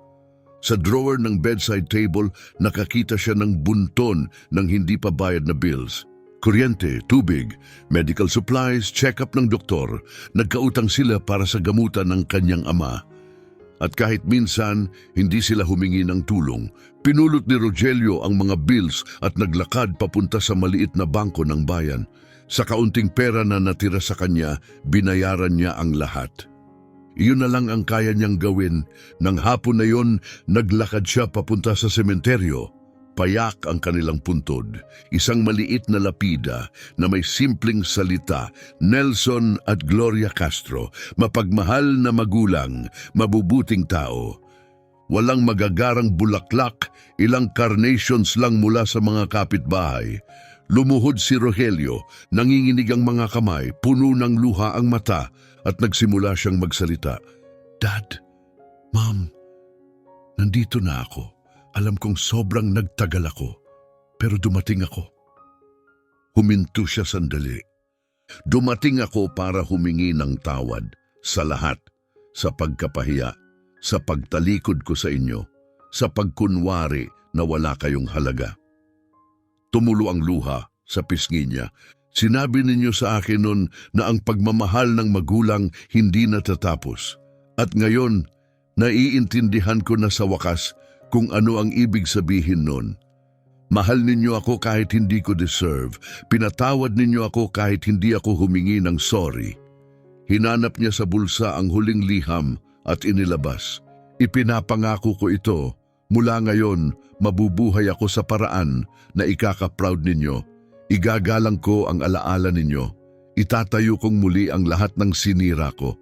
Sa drawer ng bedside table, nakakita siya ng bunton ng hindi pa bayad na bills. Kuryente, tubig, medical supplies, check-up ng doktor. Nagkautang sila para sa gamutan ng kanyang ama. At kahit minsan, hindi sila humingi ng tulong. Pinulot ni Rogelio ang mga bills at naglakad papunta sa maliit na bangko ng bayan. Sa kaunting pera na natira sa kanya, binayaran niya ang lahat. Iyon na lang ang kaya niyang gawin. Nang hapon na yon, naglakad siya papunta sa sementeryo. Payak ang kanilang puntod. Isang maliit na lapida na may simpleng salita, Nelson at Gloria Castro, mapagmahal na magulang, mabubuting tao. Walang magagarang bulaklak, ilang carnations lang mula sa mga kapitbahay. Lumuhod si Rogelio, nanginginig ang mga kamay, puno ng luha ang mata, at nagsimula siyang magsalita. Dad, Mom, nandito na ako. Alam kong sobrang nagtagal ako, pero dumating ako. Huminto siya sandali. Dumating ako para humingi ng tawad sa lahat, sa pagkapahiya, sa pagtalikod ko sa inyo, sa pagkunwari na wala kayong halaga. Tumulo ang luha sa pisngi niya. Sinabi ninyo sa akin noon na ang pagmamahal ng magulang hindi natatapos. At ngayon, naiintindihan ko na sa wakas kung ano ang ibig sabihin nun. Mahal ninyo ako kahit hindi ko deserve. Pinatawad ninyo ako kahit hindi ako humingi ng sorry. Hinanap niya sa bulsa ang huling liham at inilabas. Ipinapangako ko ito. Mula ngayon, mabubuhay ako sa paraan na ikaka-proud ninyo. Igagalang ko ang alaala ninyo. Itatayo kong muli ang lahat ng sinira ko.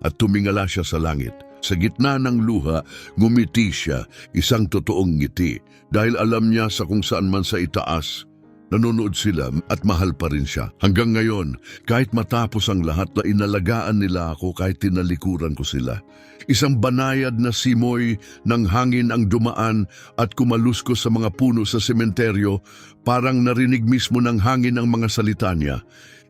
At tumingala siya sa langit. Sa gitna ng luha, ngumiti siya, isang totoong ngiti, dahil alam niya sa kung saan man sa itaas. Nanonood sila at mahal pa rin siya. Hanggang ngayon, kahit matapos ang lahat na inalagaan nila ako kahit tinalikuran ko sila. Isang banayad na simoy ng hangin ang dumaan at kumaluskos sa mga puno sa sementeryo, parang narinig mismo ng hangin ang mga salita niya.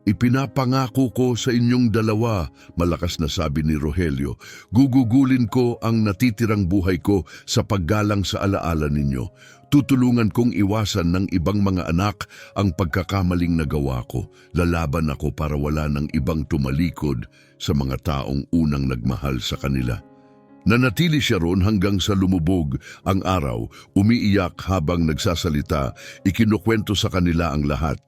Ipinapangako ko sa inyong dalawa, malakas na sabi ni Rogelio, gugugulin ko ang natitirang buhay ko sa paggalang sa alaala ninyo. Tutulungan kong iwasan ng ibang mga anak ang pagkakamaling nagawa ko. Lalaban ako para wala ng ibang tumalikod sa mga taong unang nagmahal sa kanila. Nanatili siya roon hanggang sa lumubog ang araw, umiiyak habang nagsasalita, ikinukwento sa kanila ang lahat.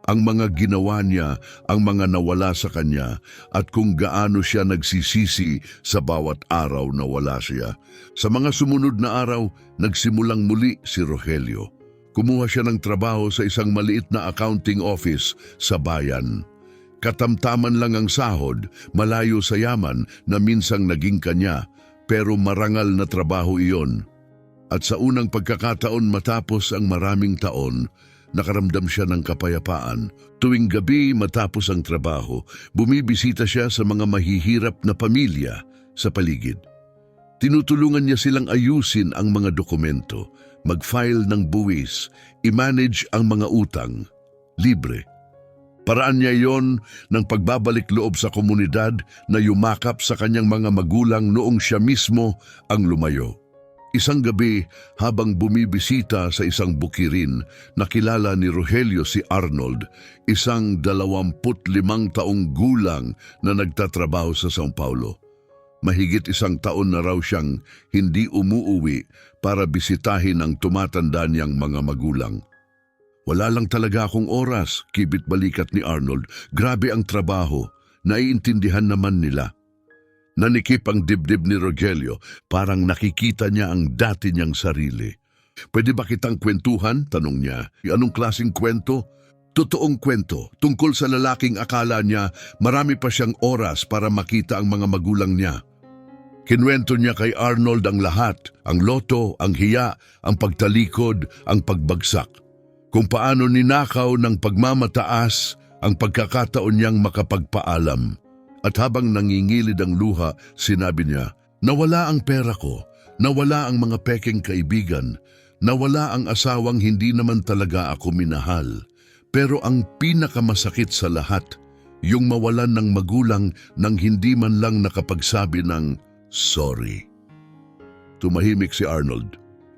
Ang mga ginawa niya, ang mga nawala sa kanya, at kung gaano siya nagsisisi sa bawat araw na wala siya. Sa mga sumunod na araw, nagsimulang muli si Rogelio. Kumuha siya ng trabaho sa isang maliit na accounting office sa bayan. Katamtaman lang ang sahod, malayo sa yaman na minsang naging kanya, pero marangal na trabaho iyon. At sa unang pagkakataon matapos ang maraming taon, nakaramdam siya ng kapayapaan. Tuwing gabi matapos ang trabaho, bumibisita siya sa mga mahihirap na pamilya sa paligid. Tinutulungan niya silang ayusin ang mga dokumento, mag-file ng buwis, i-manage ang mga utang. Libre. Paraan niya yon ng pagbabalik loob sa komunidad na yumakap sa kanyang mga magulang noong siya mismo ang lumayo. Isang gabi, habang bumibisita sa isang bukirin, nakilala ni Rogelio si Arnold, isang 25 taong gulang na nagtatrabaho sa São Paulo. Mahigit 1 taon na raw siyang hindi umuuwi para bisitahin ang tumatanda niyang mga magulang. Wala lang talaga akong oras, kibit balikat ni Arnold. Grabe ang trabaho, naiintindihan naman nila. Nanikip ang dibdib ni Rogelio, parang nakikita niya ang dati niyang sarili. Pwede ba kitang kwentuhan? Tanong niya. Anong klaseng kwento? Totoong kwento, tungkol sa lalaking akala niya marami pa siyang oras para makita ang mga magulang niya. Kinwento niya kay Arnold ang lahat, ang loto, ang hiya, ang pagtalikod, ang pagbagsak. Kung paano ninakaw ng pagmamataas ang pagkakataon niyang makapagpaalam. At habang nangingilid ang luha, sinabi niya, nawala ang pera ko, nawala ang mga pekeng kaibigan, nawala ang asawang hindi naman talaga ako minahal. Pero ang pinakamasakit sa lahat, yung mawalan ng magulang nang hindi man lang nakapagsabi ng sorry. Tumahimik si Arnold.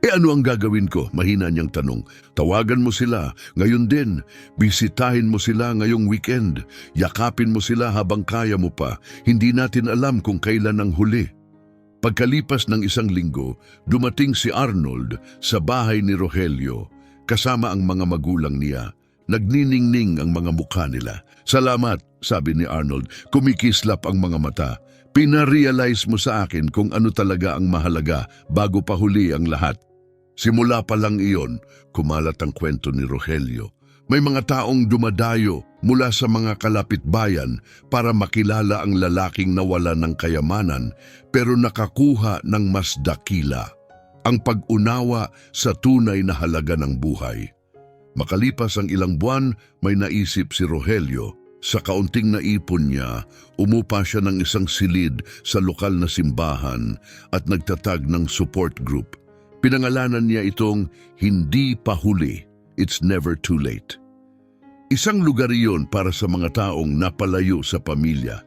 Ano ang gagawin ko? Mahina niyang tanong. Tawagan mo sila. Ngayon din, bisitahin mo sila ngayong weekend. Yakapin mo sila habang kaya mo pa. Hindi natin alam kung kailan ang huli. Pagkalipas ng 1 linggo, dumating si Arnold sa bahay ni Rogelio, kasama ang mga magulang niya. Nagniningning ang mga mukha nila. Salamat, sabi ni Arnold. Kumikislap ang mga mata. Pinarealize mo sa akin kung ano talaga ang mahalaga bago pa huli ang lahat. Simula pa lang iyon, kumalat ang kwento ni Rogelio. May mga taong dumadayo mula sa mga kalapitbayan para makilala ang lalaking nawala ng kayamanan pero nakakuha ng mas dakila, ang pag-unawa sa tunay na halaga ng buhay. Makalipas ang ilang buwan, may naisip si Rogelio. Sa kaunting naipon niya, umupa siya ng isang silid sa lokal na simbahan at nagtatag ng support group. Pinangalanan niya itong Hindi Pa Huli, It's Never Too Late. Isang lugar iyon para sa mga taong napalayo sa pamilya,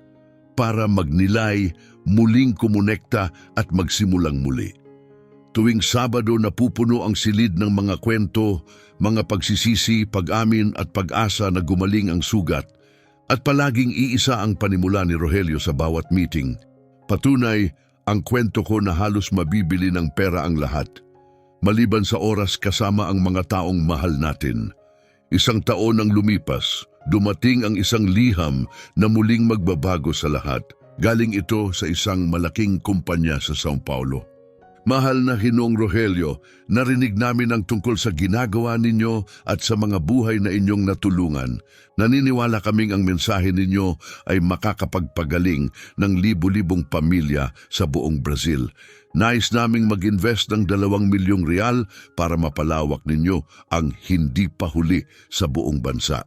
para magnilay, muling kumonekta at magsimulang muli. Tuwing Sabado napupuno ang silid ng mga kwento, mga pagsisisi, pag-amin at pag-asa na gumaling ang sugat, at palaging iisa ang panimula ni Rogelio sa bawat meeting. Patunay, ang kwento ko na halos mabibili ng pera ang lahat. Maliban sa oras kasama ang mga taong mahal natin. 1 taon ang lumipas, dumating ang isang liham na muling magbabago sa lahat. Galing ito sa isang malaking kumpanya sa São Paulo. Mahal na Ginoong Rogelio, narinig namin ang tungkol sa ginagawa ninyo at sa mga buhay na inyong natulungan. Naniniwala kaming ang mensahe ninyo ay makakapagpagaling ng libu-libong pamilya sa buong Brazil. Nais naming mag-invest ng 2 milyong real para mapalawak ninyo ang Hindi Pa Huli sa buong bansa.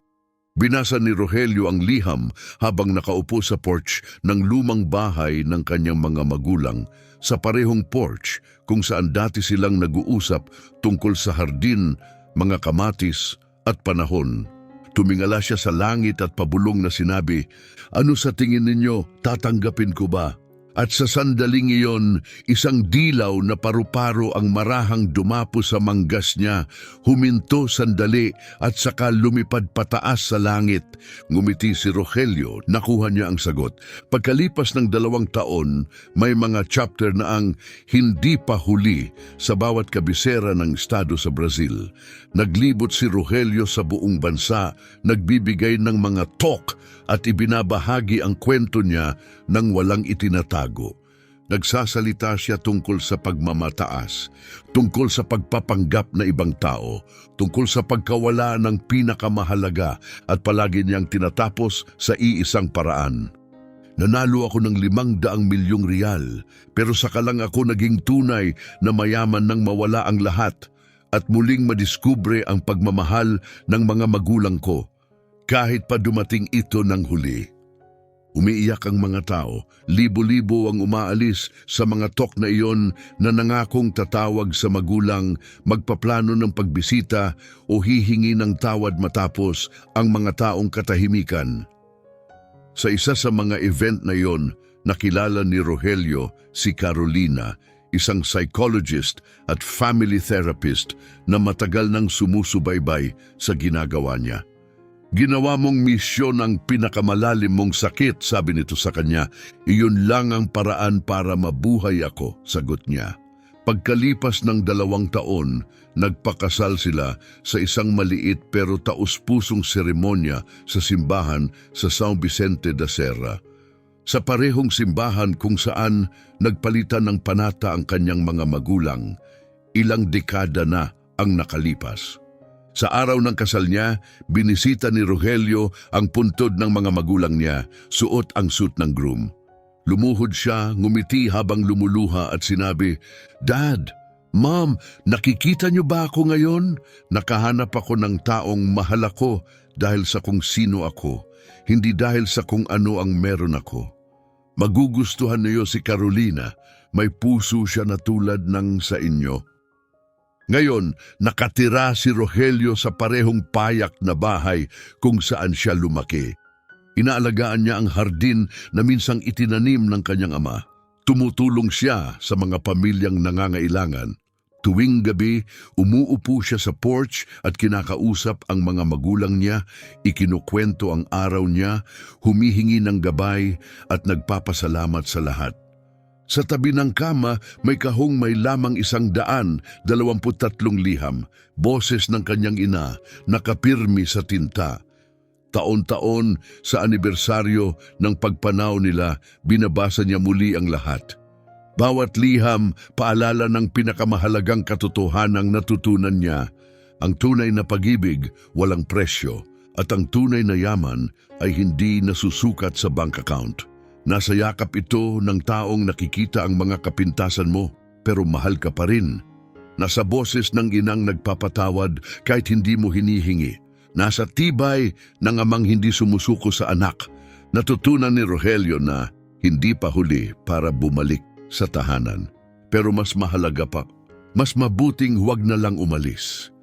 Binasa ni Rogelio ang liham habang nakaupo sa porch ng lumang bahay ng kanyang mga magulang, sa parehong porch kung saan dati silang nag-uusap tungkol sa hardin, mga kamatis at panahon. Tumingala siya sa langit at pabulong na sinabi, ano sa tingin ninyo, tatanggapin ko ba? At sa sandaling iyon, isang dilaw na paru-paro ang marahang dumapo sa manggas niya, huminto sandali at saka lumipad pataas sa langit. Ngumiti si Rogelio, nakuha niya ang sagot. Pagkalipas ng 2 taon, may mga chapter na ang Hindi Pa Huli sa bawat kabisera ng estado sa Brazil. Naglibot si Rogelio sa buong bansa, nagbibigay ng mga talk at ibinabahagi ang kwento niya nang walang itinatago. Nagsasalita siya tungkol sa pagmamataas, tungkol sa pagpapanggap na ibang tao, tungkol sa pagkawala ng pinakamahalaga at palagi niyang tinatapos sa iisang paraan. Nanalo ako ng 500 milyong real, pero saka lang ako naging tunay na mayaman nang mawala ang lahat. at muling madiskubre ang pagmamahal ng mga magulang ko kahit pa dumating ito ng huli. Umiiyak ang mga tao, libo-libo ang umaalis sa mga talk na iyon na nangakong tatawag sa magulang, magpaplano ng pagbisita o hihingi ng tawad matapos ang mga taong katahimikan. Sa isa sa mga event na iyon, nakilala ni Rogelio si Carolina, isang psychologist at family therapist na matagal nang sumusubaybay sa ginagawa niya. Ginawa mong misyon ang pinakamalalim mong sakit, sabi nito sa kanya. Iyon lang ang paraan para mabuhay ako, sagot niya. Pagkalipas ng 2 taon, nagpakasal sila sa isang maliit pero taus-pusong seremonya sa simbahan sa São Vicente da Serra. Sa parehong simbahan kung saan nagpalitan ng panata ang kanyang mga magulang, ilang dekada na ang nakalipas. Sa araw ng kasal niya, binisita ni Rogelio ang puntod ng mga magulang niya, suot ang suit ng groom. Lumuhod siya, ngumiti habang lumuluha at sinabi, "Dad, Mom, nakikita niyo ba ako ngayon? Nakahanap ako ng taong mahal ako dahil sa kung sino ako, hindi dahil sa kung ano ang meron ako. Magugustuhan niyo si Carolina, may puso siya na tulad ng sa inyo." Ngayon, nakatira si Rogelio sa parehong payak na bahay kung saan siya lumaki. Inaalagaan niya ang hardin na minsang itinanim ng kanyang ama. Tumutulong siya sa mga pamilyang nangangailangan. Tuwing gabi, umuupo siya sa porch at kinakausap ang mga magulang niya, ikinukwento ang araw niya, humihingi ng gabay at nagpapasalamat sa lahat. Sa tabi ng kama, may kahong may lamang 123 liham, boses ng kanyang ina, nakapirmi sa tinta. Taon-taon sa anibersaryo ng pagpanaw nila, binabasa niya muli ang lahat. Bawat liham, paalala ng pinakamahalagang katotohanang natutunan niya. Ang tunay na pag-ibig, walang presyo, at ang tunay na yaman ay hindi nasusukat sa bank account. Nasa yakap ito ng taong nakikita ang mga kapintasan mo, pero mahal ka pa rin. Nasa boses ng inang nagpapatawad kahit hindi mo hinihingi. Nasa tibay ng amang hindi sumusuko sa anak. Natutunan ni Rogelio na hindi pa huli para bumalik sa tahanan. Pero mas mahalaga pa, mas mabuting huwag na lang umalis.